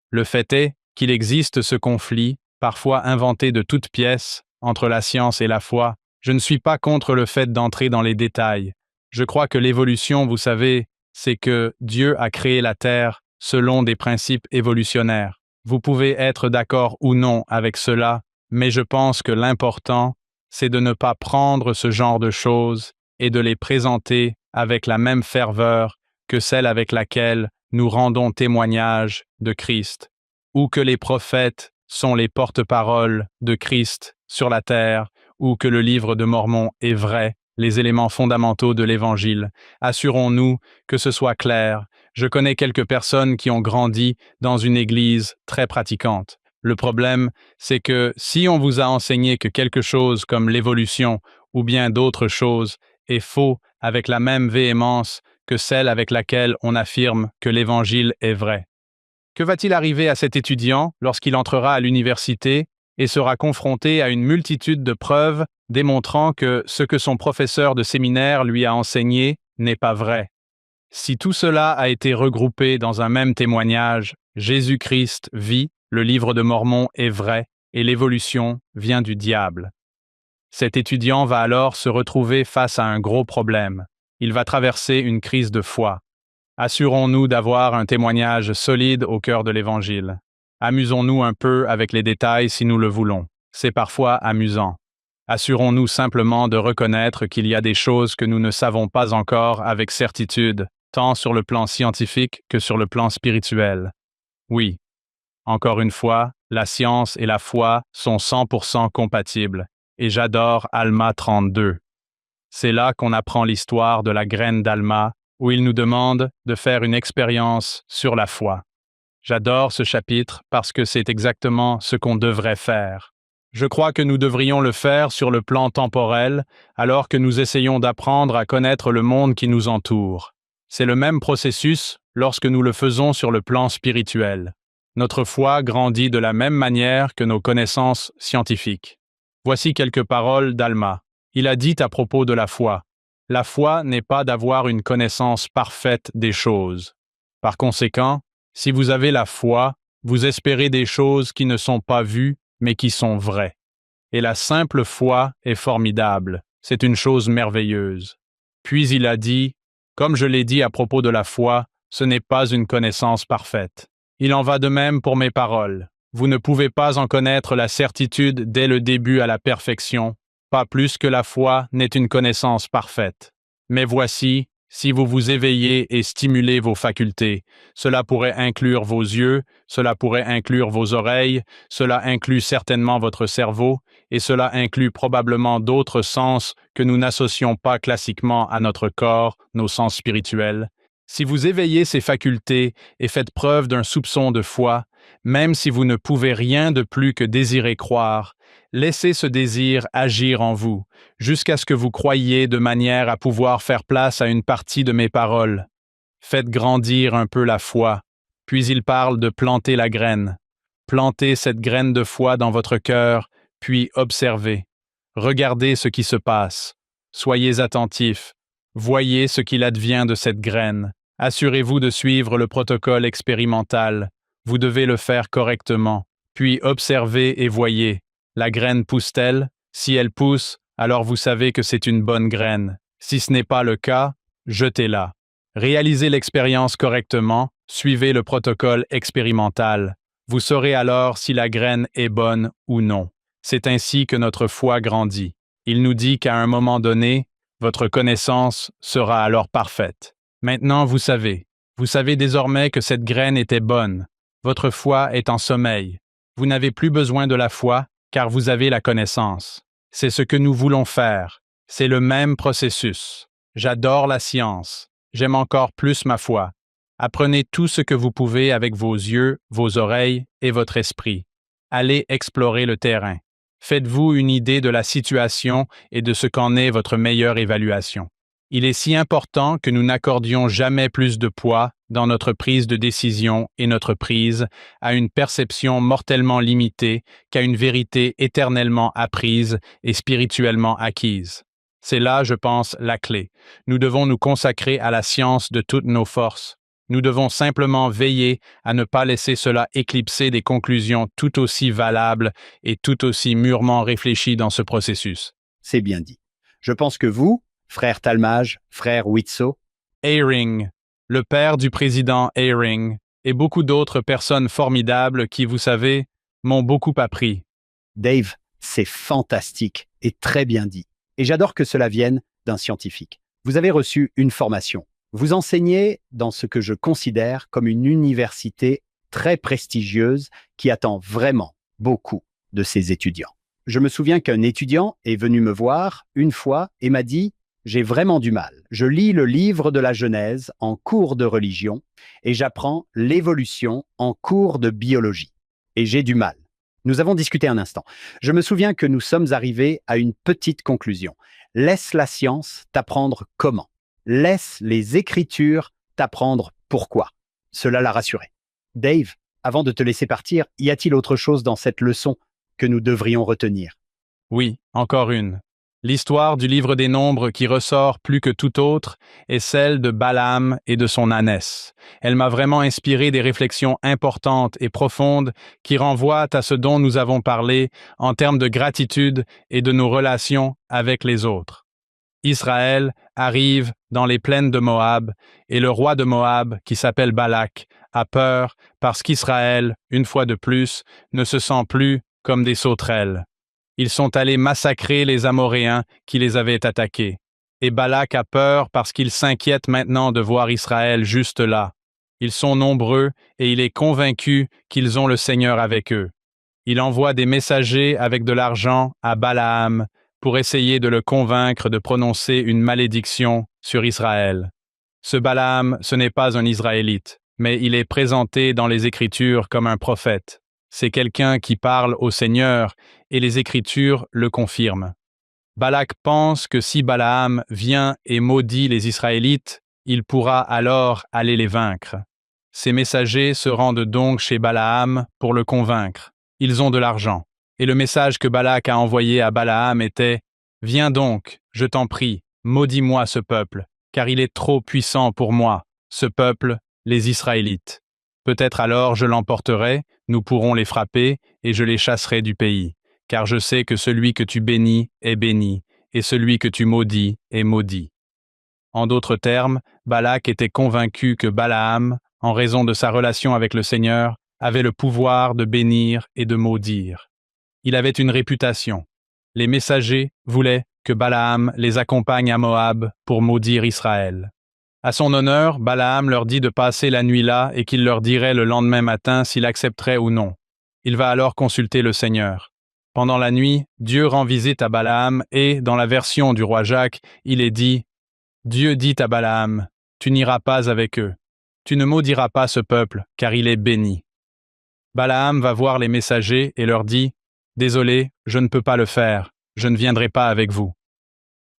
Le fait est qu'il existe ce conflit, parfois inventé de toutes pièces, entre la science et la foi. Je ne suis pas contre le fait d'entrer dans les détails. Je crois que l'évolution, vous savez, c'est que Dieu a créé la Terre selon des principes évolutionnaires. Vous pouvez être d'accord ou non avec cela, mais je pense que l'important, c'est de ne pas prendre ce genre de choses et de les présenter avec la même ferveur que celle avec laquelle nous rendons témoignage de Christ, ou que les prophètes sont les porte-paroles de Christ sur la terre, ou que le livre de Mormon est vrai, les éléments fondamentaux de l'Évangile. Assurons-nous que ce soit clair. Je connais quelques personnes qui ont grandi dans une église très pratiquante. Le problème, c'est que si on vous a enseigné que quelque chose comme l'évolution ou bien d'autres choses est faux avec la même véhémence que celle avec laquelle on affirme que l'Évangile est vrai. Que va-t-il arriver à cet étudiant lorsqu'il entrera à l'université et sera confronté à une multitude de preuves démontrant que ce que son professeur de séminaire lui a enseigné n'est pas vrai? Si tout cela a été regroupé dans un même témoignage, Jésus-Christ vit, le livre de Mormon est vrai et l'évolution vient du diable. Cet étudiant va alors se retrouver face à un gros problème. Il va traverser une crise de foi. Assurons-nous d'avoir un témoignage solide au cœur de l'Évangile. Amusons-nous un peu avec les détails si nous le voulons. c'est parfois amusant. Assurons-nous simplement de reconnaître qu'il y a des choses que nous ne savons pas encore avec certitude, tant sur le plan scientifique que sur le plan spirituel. Oui, encore une fois, la science et la foi sont 100% compatibles, et j'adore Alma 32. C'est là qu'on apprend l'histoire de la graine d'Alma, où il nous demande de faire une expérience sur la foi. J'adore ce chapitre parce que c'est exactement ce qu'on devrait faire. Je crois que nous devrions le faire sur le plan temporel, alors que nous essayons d'apprendre à connaître le monde qui nous entoure. C'est le même processus lorsque nous le faisons sur le plan spirituel. Notre foi grandit de la même manière que nos connaissances scientifiques. Voici quelques paroles d'Alma. Il a dit à propos de la foi. La foi n'est pas d'avoir une connaissance parfaite des choses. Par conséquent, si vous avez la foi, vous espérez des choses qui ne sont pas vues, mais qui sont vraies. Et la simple foi est formidable, c'est une chose merveilleuse. Puis il a dit, comme je l'ai dit à propos de la foi, ce n'est pas une connaissance parfaite. Il en va de même pour mes paroles. Vous ne pouvez pas en connaître la certitude dès le début à la perfection, pas plus que la foi n'est une connaissance parfaite. Mais voici, si vous vous éveillez et stimulez vos facultés, cela pourrait inclure vos yeux, cela pourrait inclure vos oreilles, cela inclut certainement votre cerveau, et cela inclut probablement d'autres sens que nous n'associons pas classiquement à notre corps, nos sens spirituels. Si vous éveillez ces facultés et faites preuve d'un soupçon de foi, même si vous ne pouvez rien de plus que désirer croire, laissez ce désir agir en vous, jusqu'à ce que vous croyiez de manière à pouvoir faire place à une partie de mes paroles. Faites grandir un peu la foi, puis il parle de planter la graine. Plantez cette graine de foi dans votre cœur, puis observez. Regardez ce qui se passe. Soyez attentifs. Voyez ce qu'il advient de cette graine. Assurez-vous de suivre le protocole expérimental. Vous devez le faire correctement. Puis observez et voyez. La graine pousse-t-elle? Si elle pousse, alors vous savez que c'est une bonne graine. Si ce n'est pas le cas, jetez-la. Réalisez l'expérience correctement, suivez le protocole expérimental. Vous saurez alors si la graine est bonne ou non. C'est ainsi que notre foi grandit. Il nous dit qu'à un moment donné, votre connaissance sera alors parfaite. Maintenant, vous savez désormais que cette graine était bonne. Votre foi est en sommeil. Vous n'avez plus besoin de la foi, car vous avez la connaissance. C'est ce que nous voulons faire. C'est le même processus. J'adore la science. J'aime encore plus ma foi. Apprenez tout ce que vous pouvez avec vos yeux, vos oreilles et votre esprit. Allez explorer le terrain. Faites-vous une idée de la situation et de ce qu'en est votre meilleure évaluation. Il est si important que nous n'accordions jamais plus de poids dans notre prise de décision et notre prise à une perception mortellement limitée qu'à une vérité éternellement apprise et spirituellement acquise. C'est là, je pense, la clé. Nous devons nous consacrer à la science de toutes nos forces. Nous devons simplement veiller à ne pas laisser cela éclipser des conclusions tout aussi valables et tout aussi mûrement réfléchies dans ce processus. C'est bien dit. Je pense que vous, frère Talmage, frère Witso, Eyring, le père du président Eyring, et beaucoup d'autres personnes formidables qui, vous savez, m'ont beaucoup appris. Dave, c'est fantastique et très bien dit. Et j'adore que cela vienne d'un scientifique. Vous avez reçu une formation. Vous enseignez dans ce que je considère comme une université très prestigieuse qui attend vraiment beaucoup de ses étudiants. Je me souviens qu'un étudiant est venu me voir une fois et m'a dit « J'ai vraiment du mal. Je lis le livre de la Genèse en cours de religion et j'apprends l'évolution en cours de biologie. Et j'ai du mal. » Nous avons discuté un instant. Je me souviens que nous sommes arrivés à une petite conclusion. Laisse la science t'apprendre comment. Laisse les Écritures t'apprendre pourquoi. Cela l'a rassuré. Dave, avant de te laisser partir, y a-t-il autre chose dans cette leçon que nous devrions retenir? Oui, encore une. L'histoire du livre des Nombres qui ressort plus que tout autre est celle de Balaam et de son ânesse. Elle m'a vraiment inspiré des réflexions importantes et profondes qui renvoient à ce dont nous avons parlé en termes de gratitude et de nos relations avec les autres. Israël arrive dans les plaines de Moab et le roi de Moab, qui s'appelle Balak, a peur parce qu'Israël, une fois de plus, ne se sent plus comme des sauterelles. Ils sont allés massacrer les Amoréens qui les avaient attaqués. Et Balak a peur parce qu'il s'inquiète maintenant de voir Israël juste là. Ils sont nombreux et il est convaincu qu'ils ont le Seigneur avec eux. Il envoie des messagers avec de l'argent à Balaam pour essayer de le convaincre de prononcer une malédiction sur Israël. Ce Balaam, ce n'est pas un Israélite, mais il est présenté dans les Écritures comme un prophète. C'est quelqu'un qui parle au Seigneur et les Écritures le confirment. Balak pense que si Balaam vient et maudit les Israélites, il pourra alors aller les vaincre. Ces messagers se rendent donc chez Balaam pour le convaincre. Ils ont de l'argent. Et le message que Balak a envoyé à Balaam était « Viens donc, je t'en prie, maudis-moi ce peuple, car il est trop puissant pour moi, ce peuple, les Israélites. Peut-être alors je l'emporterai, nous pourrons les frapper, et je les chasserai du pays. Car je sais que celui que tu bénis est béni, et celui que tu maudis est maudit. » En d'autres termes, Balak était convaincu que Balaam, en raison de sa relation avec le Seigneur, avait le pouvoir de bénir et de maudire. Il avait une réputation. Les messagers voulaient que Balaam les accompagne à Moab pour maudire Israël. À son honneur, Balaam leur dit de passer la nuit là et qu'il leur dirait le lendemain matin s'il accepterait ou non. Il va alors consulter le Seigneur. Pendant la nuit, Dieu rend visite à Balaam et, dans la version du roi Jacques, il est dit « Dieu dit à Balaam, tu n'iras pas avec eux. Tu ne maudiras pas ce peuple, car il est béni. » Balaam va voir les messagers et leur dit « Désolé, je ne peux pas le faire, je ne viendrai pas avec vous. »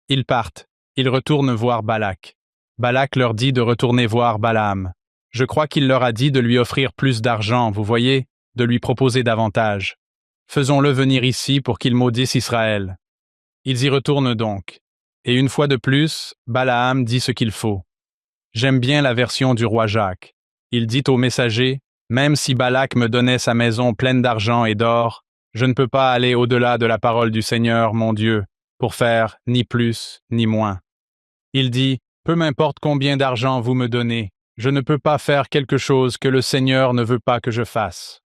Ils partent, ils retournent voir Balak. Balak leur dit de retourner voir Balaam. Je crois qu'il leur a dit de lui offrir plus d'argent, vous voyez, de lui proposer davantage. Faisons-le venir ici pour qu'il maudisse Israël. Ils y retournent donc. Et une fois de plus, Balaam dit ce qu'il faut. J'aime bien la version du roi Jacques. Il dit aux messagers, « Même si Balak me donnait sa maison pleine d'argent et d'or, je ne peux pas aller au-delà de la parole du Seigneur, mon Dieu, pour faire ni plus ni moins. » Il dit, « Peu m'importe combien d'argent vous me donnez, je ne peux pas faire quelque chose que le Seigneur ne veut pas que je fasse. »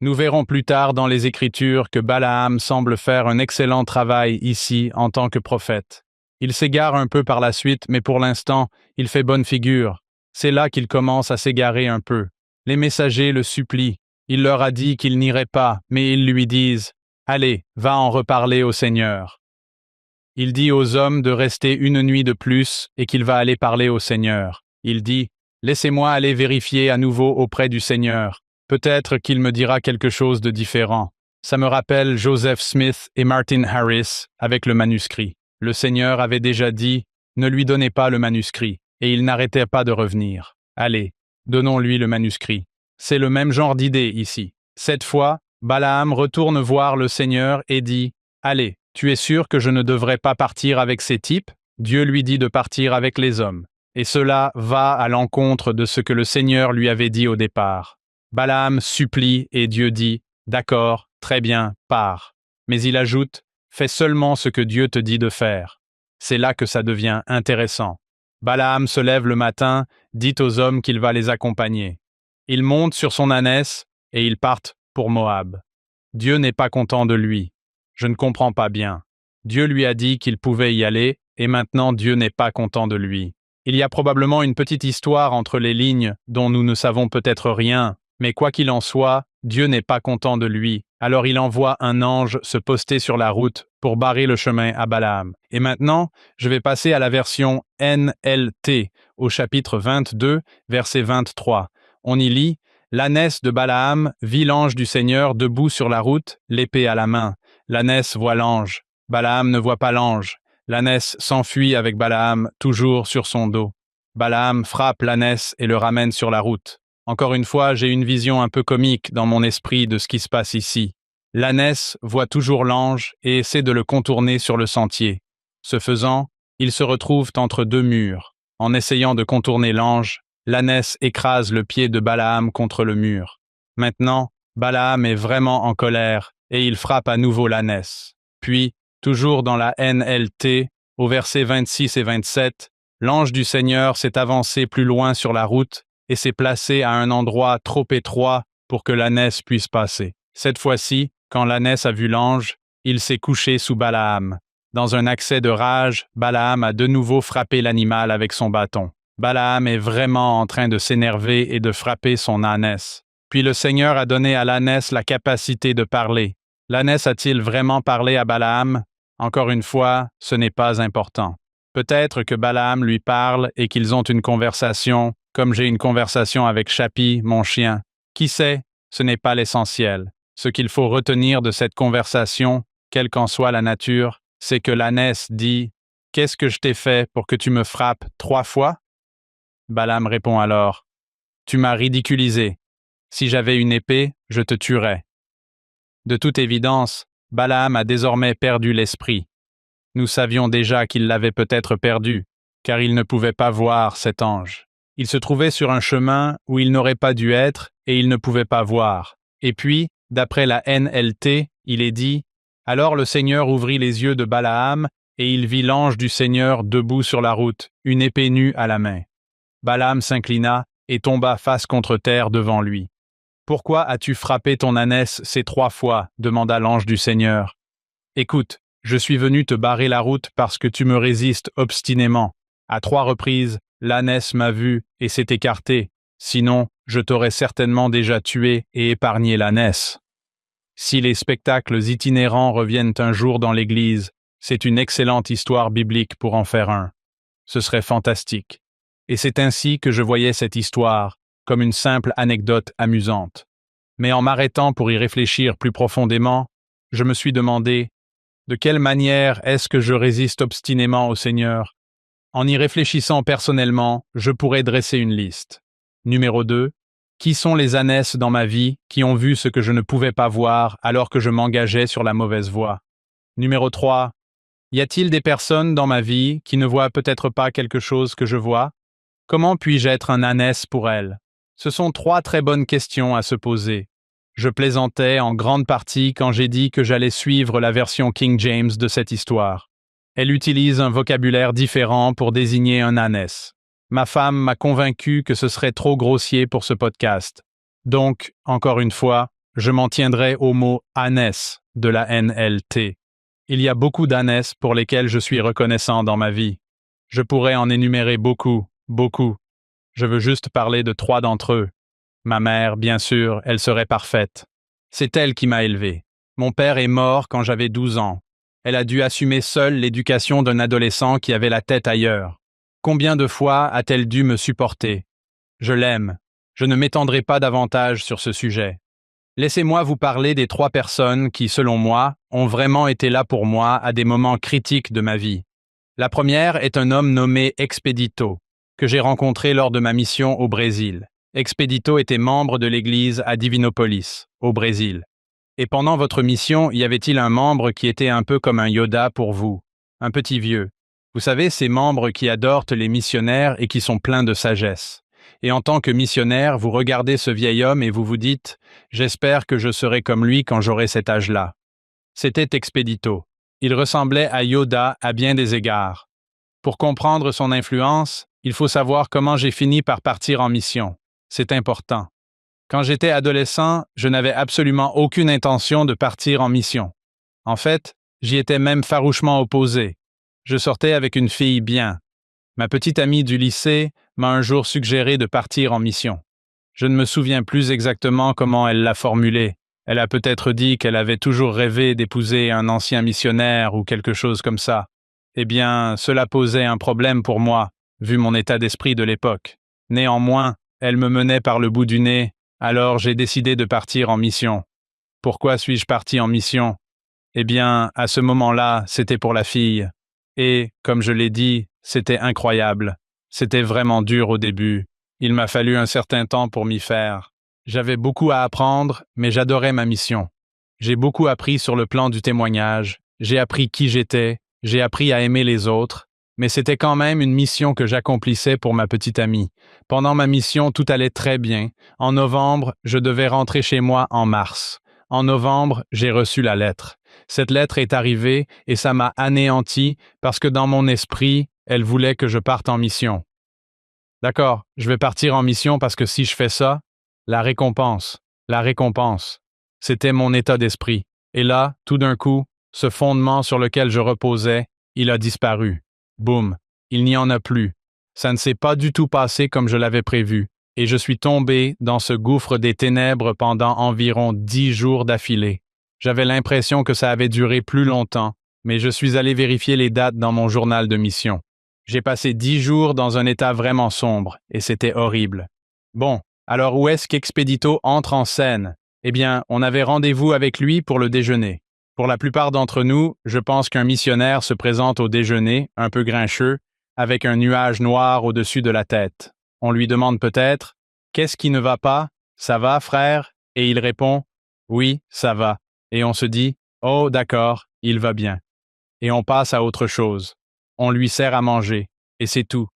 Nous verrons plus tard dans les Écritures que Balaam semble faire un excellent travail ici en tant que prophète. Il s'égare un peu par la suite, mais pour l'instant, il fait bonne figure. C'est là qu'il commence à s'égarer un peu. Les messagers le supplient. Il leur a dit qu'il n'irait pas, mais ils lui disent « Allez, va en reparler au Seigneur. » Il dit aux hommes de rester une nuit de plus et qu'il va aller parler au Seigneur. Il dit « Laissez-moi aller vérifier à nouveau auprès du Seigneur. Peut-être qu'il me dira quelque chose de différent. » Ça me rappelle Joseph Smith et Martin Harris avec le manuscrit. Le Seigneur avait déjà dit « Ne lui donnez pas le manuscrit », et il n'arrêtait pas de revenir. Allez, donnons-lui le manuscrit. C'est le même genre d'idée ici. Cette fois, Balaam retourne voir le Seigneur et dit « Allez, tu es sûr que je ne devrais pas partir avec ces types ?» Dieu lui dit de partir avec les hommes. Et cela va à l'encontre de ce que le Seigneur lui avait dit au départ. Balaam supplie et Dieu dit « D'accord, très bien, pars. » Mais il ajoute « Fais seulement ce que Dieu te dit de faire. » C'est là que ça devient intéressant. Balaam se lève le matin, dit aux hommes qu'il va les accompagner. Ils montent sur son ânesse et ils partent pour Moab. Dieu n'est pas content de lui. Je ne comprends pas bien. Dieu lui a dit qu'il pouvait y aller et maintenant Dieu n'est pas content de lui. Il y a probablement une petite histoire entre les lignes dont nous ne savons peut-être rien, mais quoi qu'il en soit, Dieu n'est pas content de lui. Alors il envoie un ange se poster sur la route pour barrer le chemin à Balaam. Et maintenant, je vais passer à la version NLT, au chapitre 22, verset 23. On y lit « L'ânesse de Balaam vit l'ange du Seigneur debout sur la route, l'épée à la main. L'ânesse voit l'ange. Balaam ne voit pas l'ange. L'ânesse s'enfuit avec Balaam, toujours sur son dos. Balaam frappe l'ânesse et le ramène sur la route. Encore une fois, j'ai une vision un peu comique dans mon esprit de ce qui se passe ici. L'ânesse voit toujours l'ange et essaie de le contourner sur le sentier. Ce faisant, ils se retrouvent entre deux murs. En essayant de contourner l'ange, l'ânesse écrase le pied de Balaam contre le mur. Maintenant, Balaam est vraiment en colère et il frappe à nouveau l'ânesse. Puis, toujours dans la NLT, au verset 26 et 27, l'ange du Seigneur s'est avancé plus loin sur la route et s'est placé à un endroit trop étroit pour que l'ânesse puisse passer. Cette fois-ci, quand l'ânesse a vu l'ange, il s'est couché sous Balaam. Dans un accès de rage, Balaam a de nouveau frappé l'animal avec son bâton. Balaam est vraiment en train de s'énerver et de frapper son ânesse. Puis le Seigneur a donné à l'ânesse la capacité de parler. L'ânesse a-t-il vraiment parlé à Balaam? Encore une fois, ce n'est pas important. Peut-être que Balaam lui parle et qu'ils ont une conversation, comme j'ai une conversation avec Chapi, mon chien. Qui sait? Ce n'est pas l'essentiel. Ce qu'il faut retenir de cette conversation, quelle qu'en soit la nature, c'est que l'ânesse dit « Qu'est-ce que je t'ai fait pour que tu me frappes 3 fois ?» Balaam répond alors « Tu m'as ridiculisé. Si j'avais une épée, je te tuerais. » De toute évidence, Balaam a désormais perdu l'esprit. Nous savions déjà qu'il l'avait peut-être perdu, car il ne pouvait pas voir cet ange. Il se trouvait sur un chemin où il n'aurait pas dû être et il ne pouvait pas voir. Et puis, d'après la NLT, il est dit « Alors le Seigneur ouvrit les yeux de Balaam, et il vit l'ange du Seigneur debout sur la route, une épée nue à la main. Balaam s'inclina et tomba face contre terre devant lui. « Pourquoi as-tu frappé ton ânesse ces 3 fois ?» demanda l'ange du Seigneur. « Écoute, je suis venu te barrer la route parce que tu me résistes obstinément. À 3 reprises, l'ânesse m'a vu et s'est écartée. Sinon, je t'aurais certainement déjà tué et épargné l'ânesse. » Si les spectacles itinérants reviennent un jour dans l'Église, c'est une excellente histoire biblique pour en faire un. Ce serait fantastique. Et c'est ainsi que je voyais cette histoire, comme une simple anecdote amusante. Mais en m'arrêtant pour y réfléchir plus profondément, je me suis demandé, de quelle manière est-ce que je résiste obstinément au Seigneur? En y réfléchissant personnellement, je pourrais dresser une liste. Numéro 2. Qui sont les ânesses dans ma vie qui ont vu ce que je ne pouvais pas voir alors que je m'engageais sur la mauvaise voie? Numéro 3. Y a-t-il des personnes dans ma vie qui ne voient peut-être pas quelque chose que je vois? Comment puis-je être un ânesse pour elles? Ce sont 3 très bonnes questions à se poser. Je plaisantais en grande partie quand j'ai dit que j'allais suivre la version King James de cette histoire. Elle utilise un vocabulaire différent pour désigner un ânesse. Ma femme m'a convaincu que ce serait trop grossier pour ce podcast. Donc, encore une fois, je m'en tiendrai au mot ânesse de la NLT. Il y a beaucoup d'ânesses pour lesquelles je suis reconnaissant dans ma vie. Je pourrais en énumérer beaucoup. Je veux juste parler de 3 d'entre eux. Ma mère, bien sûr, elle serait parfaite. C'est elle qui m'a élevé. Mon père est mort quand j'avais 12 ans. Elle a dû assumer seule l'éducation d'un adolescent qui avait la tête ailleurs. Combien de fois a-t-elle dû me supporter? Je l'aime. Je ne m'étendrai pas davantage sur ce sujet. Laissez-moi vous parler des 3 personnes qui, selon moi, ont vraiment été là pour moi à des moments critiques de ma vie. La première est un homme nommé Expedito, que j'ai rencontré lors de ma mission au Brésil. Expedito était membre de l'église à Divinopolis, au Brésil. Et pendant votre mission, y avait-il un membre qui était un peu comme un Yoda pour vous? Un petit vieux. Vous savez, ces membres qui adorent les missionnaires et qui sont pleins de sagesse. Et en tant que missionnaire, vous regardez ce vieil homme et vous vous dites « J'espère que je serai comme lui quand j'aurai cet âge-là. » C'était Expedito. Il ressemblait à Yoda à bien des égards. Pour comprendre son influence, il faut savoir comment j'ai fini par partir en mission. C'est important. Quand j'étais adolescent, je n'avais absolument aucune intention de partir en mission. En fait, j'y étais même farouchement opposé. Je sortais avec une fille bien. Ma petite amie du lycée m'a un jour suggéré de partir en mission. Je ne me souviens plus exactement comment elle l'a formulé. Elle a peut-être dit qu'elle avait toujours rêvé d'épouser un ancien missionnaire ou quelque chose comme ça. Eh bien, cela posait un problème pour moi, vu mon état d'esprit de l'époque. Néanmoins, elle me menait par le bout du nez, alors j'ai décidé de partir en mission. Pourquoi suis-je parti en mission? Eh bien, à ce moment-là, c'était pour la fille. Et, comme je l'ai dit, c'était incroyable. C'était vraiment dur au début. Il m'a fallu un certain temps pour m'y faire. J'avais beaucoup à apprendre, mais j'adorais ma mission. J'ai beaucoup appris sur le plan du témoignage, j'ai appris qui j'étais, j'ai appris à aimer les autres, mais c'était quand même une mission que j'accomplissais pour ma petite amie. Pendant ma mission, tout allait très bien. En novembre, je devais rentrer chez moi en mars. En novembre, j'ai reçu la lettre. Cette lettre est arrivée et ça m'a anéanti parce que dans mon esprit, elle voulait que je parte en mission. D'accord, je vais partir en mission parce que si je fais ça, la récompense. C'était mon état d'esprit. Et là, tout d'un coup, ce fondement sur lequel je reposais, il a disparu. Boum, il n'y en a plus. Ça ne s'est pas du tout passé comme je l'avais prévu, et je suis tombé dans ce gouffre des ténèbres pendant environ 10 jours d'affilée. J'avais l'impression que ça avait duré plus longtemps, mais je suis allé vérifier les dates dans mon journal de mission. J'ai passé 10 jours dans un état vraiment sombre, et c'était horrible. Bon, alors où est-ce qu'Expedito entre en scène? Eh bien, on avait rendez-vous avec lui pour le déjeuner. Pour la plupart d'entre nous, je pense qu'un missionnaire se présente au déjeuner, un peu grincheux, avec un nuage noir au-dessus de la tête. On lui demande peut-être « Qu'est-ce qui ne va pas? Ça va, frère ?» Et il répond « Oui, ça va. » Et on se dit « Oh, d'accord, il va bien. » Et on passe à autre chose. On lui sert à manger, et c'est tout.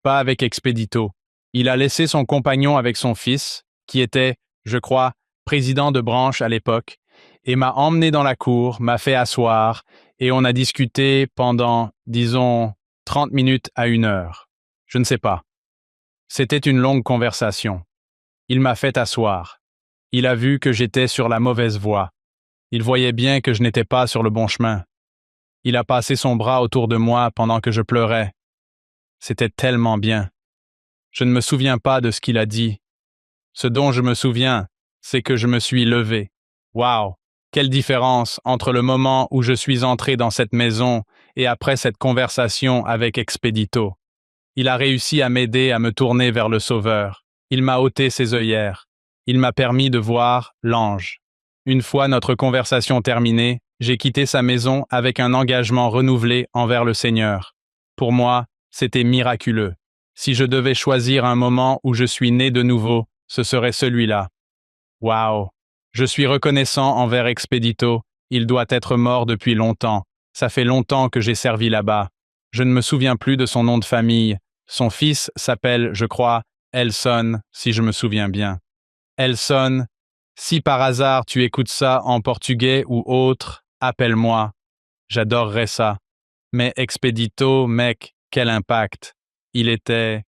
Pas avec Expedito. Il a laissé son compagnon avec son fils, qui était, je crois, président de branche à l'époque, et m'a emmené dans la cour, m'a fait asseoir, et on a discuté pendant, disons, 30 minutes à 1 heure. Je ne sais pas. C'était une longue conversation. Il m'a fait asseoir. Il a vu que j'étais sur la mauvaise voie. Il voyait bien que je n'étais pas sur le bon chemin. Il a passé son bras autour de moi pendant que je pleurais. C'était tellement bien. Je ne me souviens pas de ce qu'il a dit. Ce dont je me souviens, c'est que je me suis levé. Waouh! Quelle différence entre le moment où je suis entré dans cette maison et après cette conversation avec Expedito. Il a réussi à m'aider à me tourner vers le Sauveur. Il m'a ôté ses œillères. Il m'a permis de voir l'ange. Une fois notre conversation terminée, j'ai quitté sa maison avec un engagement renouvelé envers le Seigneur. Pour moi, c'était miraculeux. Si je devais choisir un moment où je suis né de nouveau, ce serait celui-là. Waouh! Je suis reconnaissant envers Expedito. Il doit être mort depuis longtemps. Ça fait longtemps que j'ai servi là-bas. Je ne me souviens plus de son nom de famille. Son fils s'appelle, je crois, Elson, si je me souviens bien. Elson, si par hasard tu écoutes ça en portugais ou autre, appelle-moi. J'adorerais ça. Mais Expedito, mec, quel impact. Il était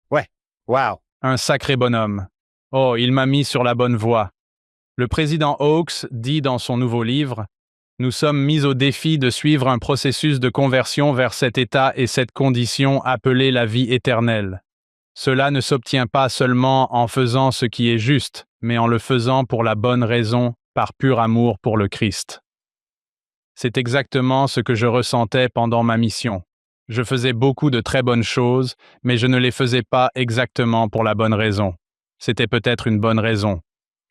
Ouais, wow. un sacré bonhomme. Oh, il m'a mis sur la bonne voie. Le président Oakes dit dans son nouveau livre « Nous sommes mis au défi de suivre un processus de conversion vers cet état et cette condition appelée la vie éternelle. Cela ne s'obtient pas seulement en faisant ce qui est juste, mais en le faisant pour la bonne raison, par pur amour pour le Christ. » C'est exactement ce que je ressentais pendant ma mission. Je faisais beaucoup de très bonnes choses, mais je ne les faisais pas exactement pour la bonne raison. C'était peut-être une bonne raison.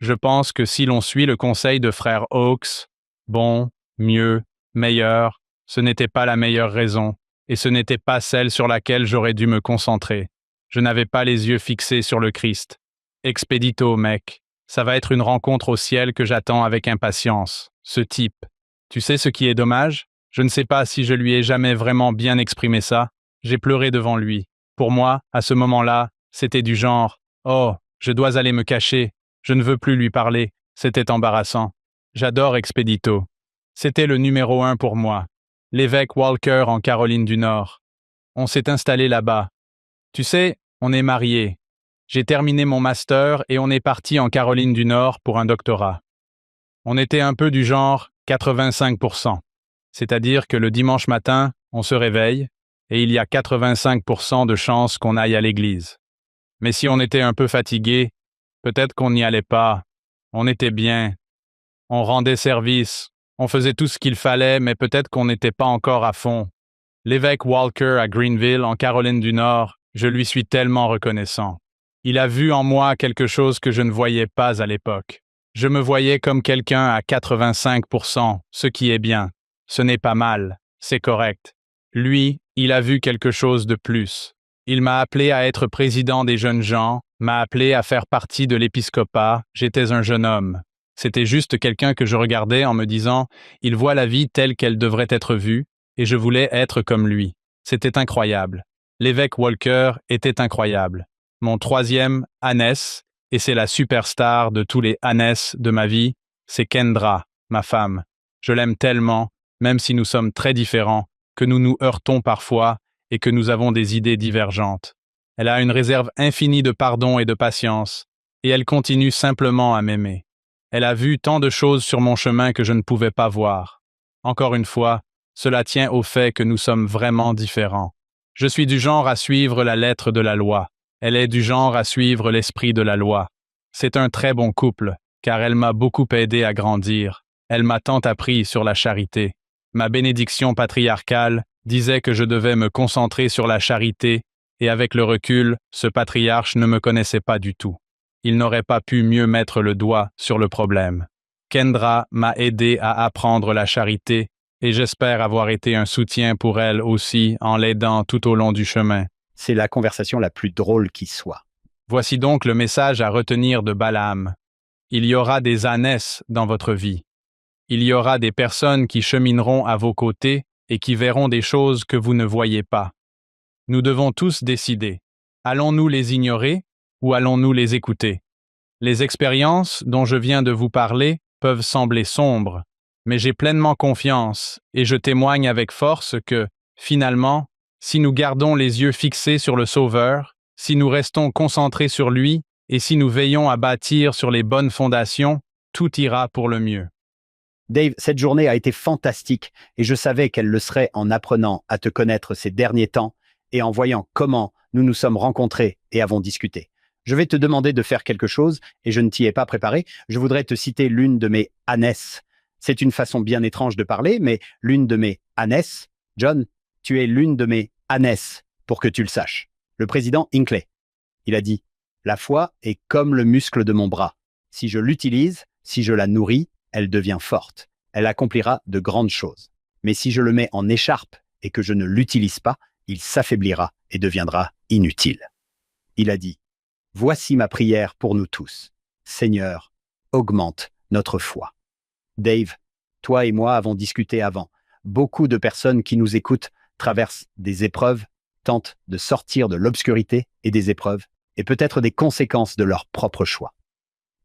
Je pense que si l'on suit le conseil de frère Oakes, bon, mieux, meilleur, ce n'était pas la meilleure raison, et ce n'était pas celle sur laquelle j'aurais dû me concentrer. Je n'avais pas les yeux fixés sur le Christ. Expedito, mec, ça va être une rencontre au ciel que j'attends avec impatience. Ce type. Tu sais ce qui est dommage? Je ne sais pas si je lui ai jamais vraiment bien exprimé ça. J'ai pleuré devant lui. Pour moi, à ce moment-là, c'était du genre « Oh, je dois aller me cacher. Je ne veux plus lui parler. » C'était embarrassant. J'adore Expedito. C'était le numéro 1 pour moi. L'évêque Walker en Caroline du Nord. On s'est installé là-bas. Tu sais, on est mariés. J'ai terminé mon master et on est parti en Caroline du Nord pour un doctorat. On était un peu du genre 85%. C'est-à-dire que le dimanche matin, on se réveille et il y a 85% de chances qu'on aille à l'église. Mais si on était un peu fatigué, peut-être qu'on n'y allait pas. On était bien. On rendait service. On faisait tout ce qu'il fallait, mais peut-être qu'on n'était pas encore à fond. L'évêque Walker à Greenville, en Caroline du Nord, je lui suis tellement reconnaissant. Il a vu en moi quelque chose que je ne voyais pas à l'époque. Je me voyais comme quelqu'un à 85%, ce qui est bien. Ce n'est pas mal, c'est correct. Lui, il a vu quelque chose de plus. Il m'a appelé à être président des jeunes gens, m'a appelé à faire partie de l'épiscopat, j'étais un jeune homme. C'était juste quelqu'un que je regardais en me disant « Il voit la vie telle qu'elle devrait être vue », et je voulais être comme lui. C'était incroyable. L'évêque Walker était incroyable. Mon troisième, Annès, et c'est la superstar de tous les Annès de ma vie, c'est Kendra, ma femme. Je l'aime tellement, même si nous sommes très différents, que nous nous heurtons parfois et que nous avons des idées divergentes. Elle a une réserve infinie de pardon et de patience, et elle continue simplement à m'aimer. Elle a vu tant de choses sur mon chemin que je ne pouvais pas voir. Encore une fois, cela tient au fait que nous sommes vraiment différents. Je suis du genre à suivre la lettre de la loi. Elle est du genre à suivre l'esprit de la loi. C'est un très bon couple, car elle m'a beaucoup aidé à grandir. Elle m'a tant appris sur la charité. Ma bénédiction patriarcale disait que je devais me concentrer sur la charité, et avec le recul, ce patriarche ne me connaissait pas du tout. Il n'aurait pas pu mieux mettre le doigt sur le problème. Kendra m'a aidé à apprendre la charité, et j'espère avoir été un soutien pour elle aussi en l'aidant tout au long du chemin. C'est la conversation la plus drôle qui soit. Voici donc le message à retenir de Balaam. Il y aura des ânesses dans votre vie. Il y aura des personnes qui chemineront à vos côtés et qui verront des choses que vous ne voyez pas. Nous devons tous décider. Allons-nous les ignorer ou allons-nous les écouter? Les expériences dont je viens de vous parler peuvent sembler sombres, mais j'ai pleinement confiance et je témoigne avec force que, finalement, si nous gardons les yeux fixés sur le Sauveur, si nous restons concentrés sur lui et si nous veillons à bâtir sur les bonnes fondations, tout ira pour le mieux. Dave, cette journée a été fantastique et je savais qu'elle le serait en apprenant à te connaître ces derniers temps et en voyant comment nous nous sommes rencontrés et avons discuté. Je vais te demander de faire quelque chose et je ne t'y ai pas préparé. Je voudrais te citer l'une de mes ânesses. C'est une façon bien étrange de parler, mais l'une de mes ânesses, John, tu es l'une de mes ânesses, pour que tu le saches. Le président Hinckley. Il a dit « La foi est comme le muscle de mon bras. Si je l'utilise, si je la nourris, elle devient forte. Elle accomplira de grandes choses. Mais si je le mets en écharpe et que je ne l'utilise pas, il s'affaiblira et deviendra inutile. » Il a dit « Voici ma prière pour nous tous. Seigneur, augmente notre foi. » Dave, toi et moi avons discuté avant. Beaucoup de personnes qui nous écoutent traversent des épreuves, tentent de sortir de l'obscurité et des épreuves, et peut-être des conséquences de leur propre choix.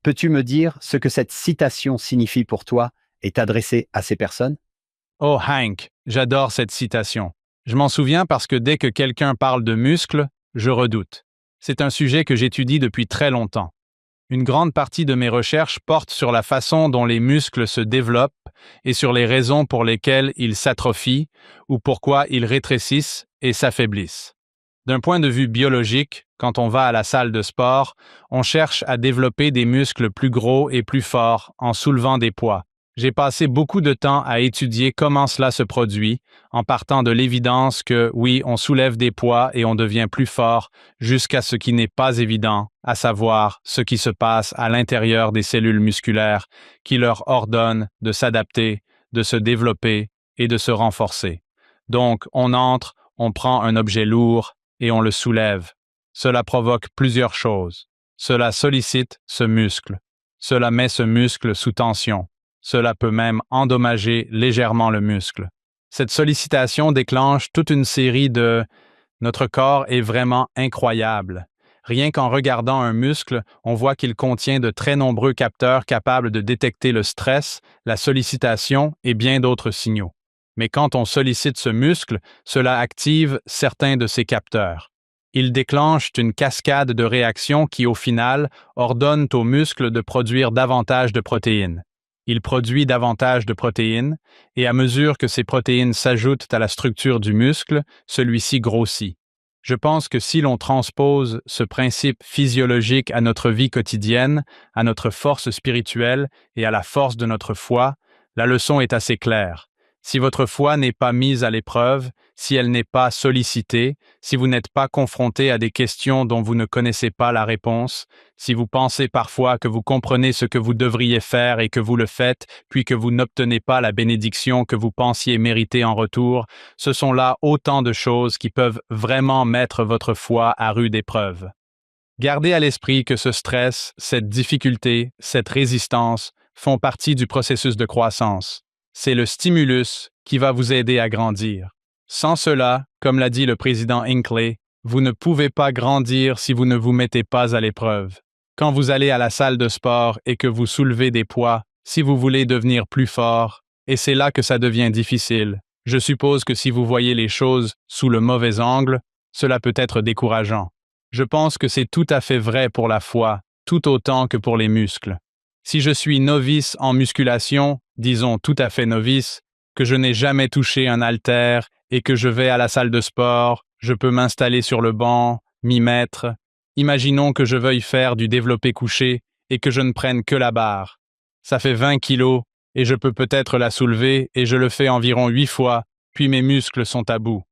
Peux-tu me dire ce que cette citation signifie pour toi et t'adresser à ces personnes? Oh Hank, j'adore cette citation. Je m'en souviens parce que dès que quelqu'un parle de muscles, je redoute. C'est un sujet que j'étudie depuis très longtemps. Une grande partie de mes recherches porte sur la façon dont les muscles se développent et sur les raisons pour lesquelles ils s'atrophient ou pourquoi ils rétrécissent et s'affaiblissent. D'un point de vue biologique, quand on va à la salle de sport, on cherche à développer des muscles plus gros et plus forts en soulevant des poids. J'ai passé beaucoup de temps à étudier comment cela se produit, en partant de l'évidence que, oui, on soulève des poids et on devient plus fort, jusqu'à ce qui n'est pas évident, à savoir ce qui se passe à l'intérieur des cellules musculaires, qui leur ordonnent de s'adapter, de se développer et de se renforcer. Donc, on entre, on prend un objet lourd et on le soulève. Cela provoque plusieurs choses. Cela sollicite ce muscle. Cela met ce muscle sous tension. Cela peut même endommager légèrement le muscle. Cette sollicitation déclenche toute une série de... Notre corps est vraiment incroyable. Rien qu'en regardant un muscle, on voit qu'il contient de très nombreux capteurs capables de détecter le stress, la sollicitation et bien d'autres signaux. Mais quand on sollicite ce muscle, cela active certains de ces capteurs. Ils déclenchent une cascade de réactions qui, au final, ordonnent au muscle de produire davantage de protéines. Il produit davantage de protéines, et à mesure que ces protéines s'ajoutent à la structure du muscle, celui-ci grossit. Je pense que si l'on transpose ce principe physiologique à notre vie quotidienne, à notre force spirituelle et à la force de notre foi, la leçon est assez claire. Si votre foi n'est pas mise à l'épreuve, si elle n'est pas sollicitée, si vous n'êtes pas confronté à des questions dont vous ne connaissez pas la réponse, si vous pensez parfois que vous comprenez ce que vous devriez faire et que vous le faites, puis que vous n'obtenez pas la bénédiction que vous pensiez mériter en retour, ce sont là autant de choses qui peuvent vraiment mettre votre foi à rude épreuve. Gardez à l'esprit que ce stress, cette difficulté, cette résistance font partie du processus de croissance. C'est le stimulus qui va vous aider à grandir. Sans cela, comme l'a dit le président Hinckley, vous ne pouvez pas grandir si vous ne vous mettez pas à l'épreuve. Quand vous allez à la salle de sport et que vous soulevez des poids, si vous voulez devenir plus fort, et c'est là que ça devient difficile. Je suppose que si vous voyez les choses sous le mauvais angle, cela peut être décourageant. Je pense que c'est tout à fait vrai pour la foi, tout autant que pour les muscles. Si je suis novice en musculation, disons tout à fait novice, que je n'ai jamais touché un haltère et que je vais à la salle de sport, je peux m'installer sur le banc, m'y mettre. Imaginons que je veuille faire du développé couché et que je ne prenne que la barre. Ça fait 20 kilos et je peux peut-être la soulever et je le fais environ 8 fois, puis mes muscles sont à bout.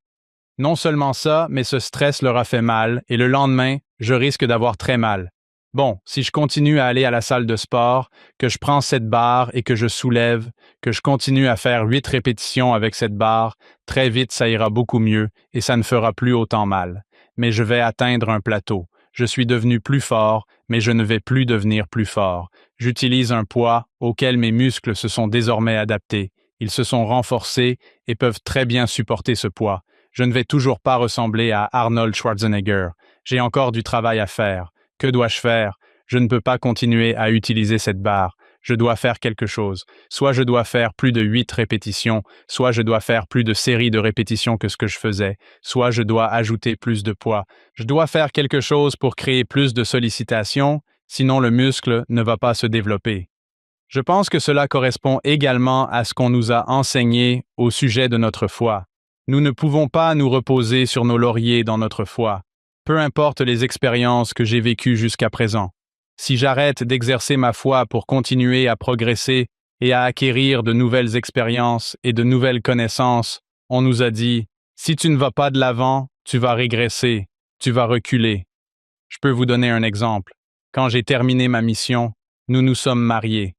Non seulement ça, mais ce stress leur a fait mal et le lendemain, je risque d'avoir très mal. Bon, si je continue à aller à la salle de sport, que je prends cette barre et que je soulève, que je continue à faire 8 répétitions avec cette barre, très vite ça ira beaucoup mieux et ça ne fera plus autant mal. Mais je vais atteindre un plateau. Je suis devenu plus fort, mais je ne vais plus devenir plus fort. J'utilise un poids auquel mes muscles se sont désormais adaptés. Ils se sont renforcés et peuvent très bien supporter ce poids. Je ne vais toujours pas ressembler à Arnold Schwarzenegger. J'ai encore du travail à faire. Que dois-je faire? Je ne peux pas continuer à utiliser cette barre. Je dois faire quelque chose. Soit je dois faire plus de 8 répétitions, soit je dois faire plus de séries de répétitions que ce que je faisais, soit je dois ajouter plus de poids. Je dois faire quelque chose pour créer plus de sollicitation, sinon le muscle ne va pas se développer. Je pense que cela correspond également à ce qu'on nous a enseigné au sujet de notre foi. Nous ne pouvons pas nous reposer sur nos lauriers dans notre foi, peu importe les expériences que j'ai vécues jusqu'à présent. Si j'arrête d'exercer ma foi pour continuer à progresser et à acquérir de nouvelles expériences et de nouvelles connaissances, on nous a dit, si tu ne vas pas de l'avant, tu vas régresser, tu vas reculer. Je peux vous donner un exemple. Quand j'ai terminé ma mission, nous nous sommes mariés.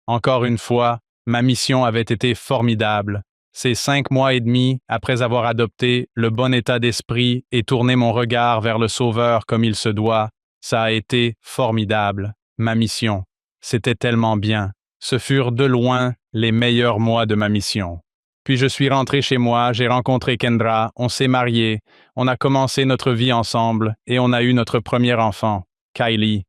Encore une fois, ma mission avait été formidable. Ces 5 mois et demi, après avoir adopté le bon état d'esprit et tourné mon regard vers le Sauveur comme il se doit, ça a été formidable. Ma mission. C'était tellement bien. Ce furent de loin les meilleurs mois de ma mission. Puis je suis rentré chez moi, j'ai rencontré Kendra, on s'est mariés, on a commencé notre vie ensemble et on a eu notre premier enfant, Kylie.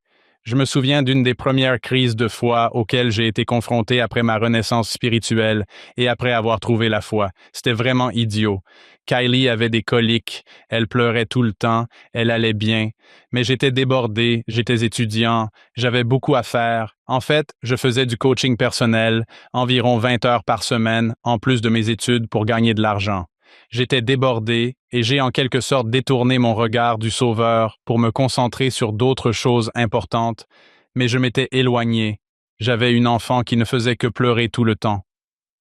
Je me souviens d'une des premières crises de foi auxquelles j'ai été confronté après ma renaissance spirituelle et après avoir trouvé la foi. C'était vraiment idiot. Kylie avait des coliques, elle pleurait tout le temps, elle allait bien, mais j'étais débordé, j'étais étudiant, j'avais beaucoup à faire. En fait, je faisais du coaching personnel, environ 20 heures par semaine, en plus de mes études pour gagner de l'argent. J'étais débordé et j'ai en quelque sorte détourné mon regard du Sauveur pour me concentrer sur d'autres choses importantes, mais je m'étais éloigné. J'avais une enfant qui ne faisait que pleurer tout le temps.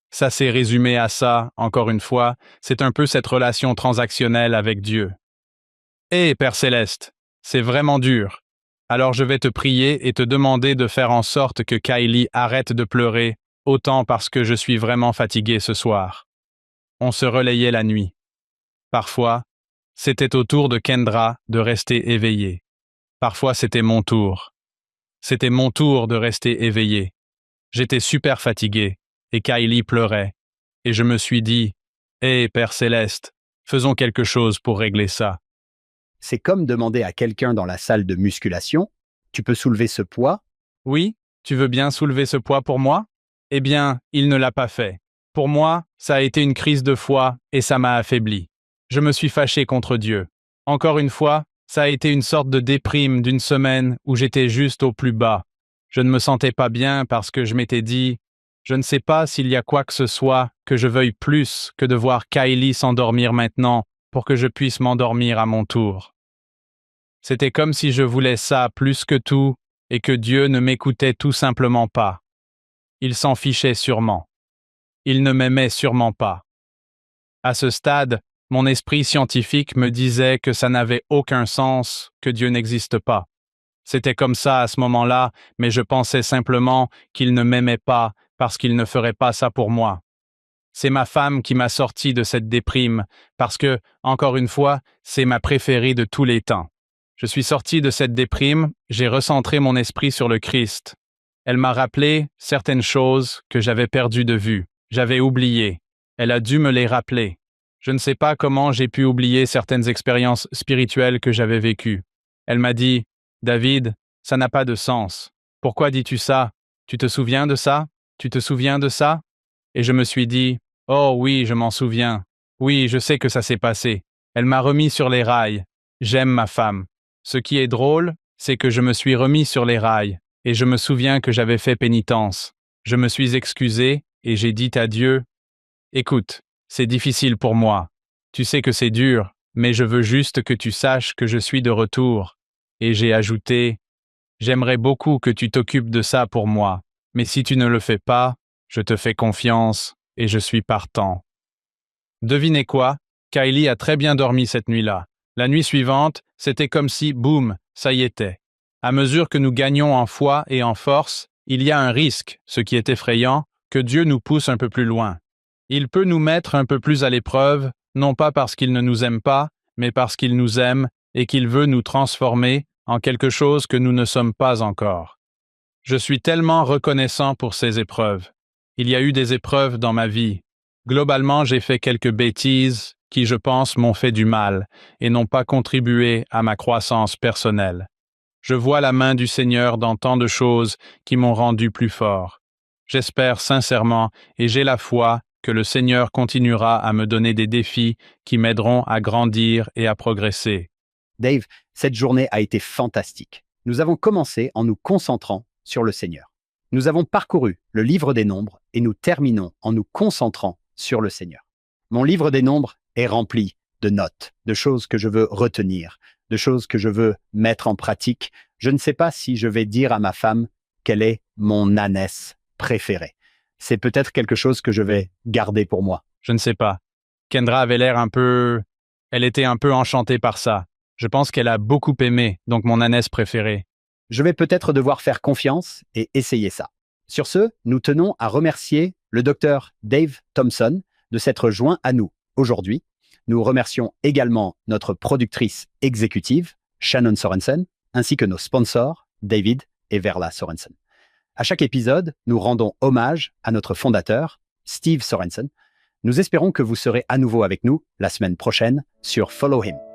Ça s'est résumé à ça, encore une fois, c'est un peu cette relation transactionnelle avec Dieu. Hé, Père Céleste, c'est vraiment dur. Alors je vais te prier et te demander de faire en sorte que Kylie arrête de pleurer, autant parce que je suis vraiment fatigué ce soir. On se relayait la nuit. Parfois, c'était au tour de Kendra de rester éveillé. Parfois, c'était mon tour. C'était mon tour de rester éveillé. J'étais super fatigué, et Kylie pleurait. Et je me suis dit, « Hé, Père Céleste, faisons quelque chose pour régler ça. » C'est comme demander à quelqu'un dans la salle de musculation, tu peux soulever ce poids? Oui, tu veux bien soulever ce poids pour moi? Eh bien, il ne l'a pas fait. Pour moi, ça a été une crise de foi et ça m'a affaibli. Je me suis fâché contre Dieu. Encore une fois, ça a été une sorte de déprime d'une semaine où j'étais juste au plus bas. Je ne me sentais pas bien parce que je m'étais dit, je ne sais pas s'il y a quoi que ce soit que je veuille plus que de voir Kylie s'endormir maintenant pour que je puisse m'endormir à mon tour. C'était comme si je voulais ça plus que tout et que Dieu ne m'écoutait tout simplement pas. Il s'en fichait sûrement. Il ne m'aimait sûrement pas. À ce stade, mon esprit scientifique me disait que ça n'avait aucun sens, que Dieu n'existe pas. C'était comme ça à ce moment-là, mais je pensais simplement qu'il ne m'aimait pas parce qu'il ne ferait pas ça pour moi. C'est ma femme qui m'a sorti de cette déprime parce que, encore une fois, c'est ma préférée de tous les temps. Je suis sorti de cette déprime, j'ai recentré mon esprit sur le Christ. Elle m'a rappelé certaines choses que j'avais perdues de vue. J'avais oublié. Elle a dû me les rappeler. Je ne sais pas comment j'ai pu oublier certaines expériences spirituelles que j'avais vécues. Elle m'a dit, « David, ça n'a pas de sens. Pourquoi dis-tu ça? Tu te souviens de ça? Tu te souviens de ça? » Et je me suis dit, « Oh oui, je m'en souviens. Oui, je sais que ça s'est passé. » Elle m'a remis sur les rails. J'aime ma femme. Ce qui est drôle, c'est que je me suis remis sur les rails, et je me souviens que j'avais fait pénitence. Je me suis excusé, et j'ai dit à Dieu, Écoute, c'est difficile pour moi. Tu sais que c'est dur, mais je veux juste que tu saches que je suis de retour. Et j'ai ajouté, j'aimerais beaucoup que tu t'occupes de ça pour moi, mais si tu ne le fais pas, je te fais confiance et je suis partant. Devinez quoi? Kylie a très bien dormi cette nuit-là. La nuit suivante, c'était comme si, boum, ça y était. À mesure que nous gagnons en foi et en force, il y a un risque, ce qui est effrayant, que Dieu nous pousse un peu plus loin. Il peut nous mettre un peu plus à l'épreuve, non pas parce qu'il ne nous aime pas, mais parce qu'il nous aime et qu'il veut nous transformer en quelque chose que nous ne sommes pas encore. Je suis tellement reconnaissant pour ces épreuves. Il y a eu des épreuves dans ma vie. Globalement, j'ai fait quelques bêtises qui, je pense, m'ont fait du mal et n'ont pas contribué à ma croissance personnelle. Je vois la main du Seigneur dans tant de choses qui m'ont rendu plus fort. J'espère sincèrement et j'ai la foi que le Seigneur continuera à me donner des défis qui m'aideront à grandir et à progresser. Dave, cette journée a été fantastique. Nous avons commencé en nous concentrant sur le Seigneur. Nous avons parcouru le livre des Nombres et nous terminons en nous concentrant sur le Seigneur. Mon livre des Nombres est rempli de notes, de choses que je veux retenir, de choses que je veux mettre en pratique. Je ne sais pas si je vais dire à ma femme quelle est mon ânesse préférée. C'est peut-être quelque chose que je vais garder pour moi. Je ne sais pas. Kendra avait l'air un peu... Elle était un peu enchantée par ça. Je pense qu'elle a beaucoup aimé, donc mon ânesse préférée. Je vais peut-être devoir faire confiance et essayer ça. Sur ce, nous tenons à remercier le docteur Dave Thompson de s'être joint à nous aujourd'hui. Nous remercions également notre productrice exécutive, Shannon Sorensen, ainsi que nos sponsors, David et Verla Sorensen. À chaque épisode, nous rendons hommage à notre fondateur, Steve Sorensen. Nous espérons que vous serez à nouveau avec nous la semaine prochaine sur Follow Him.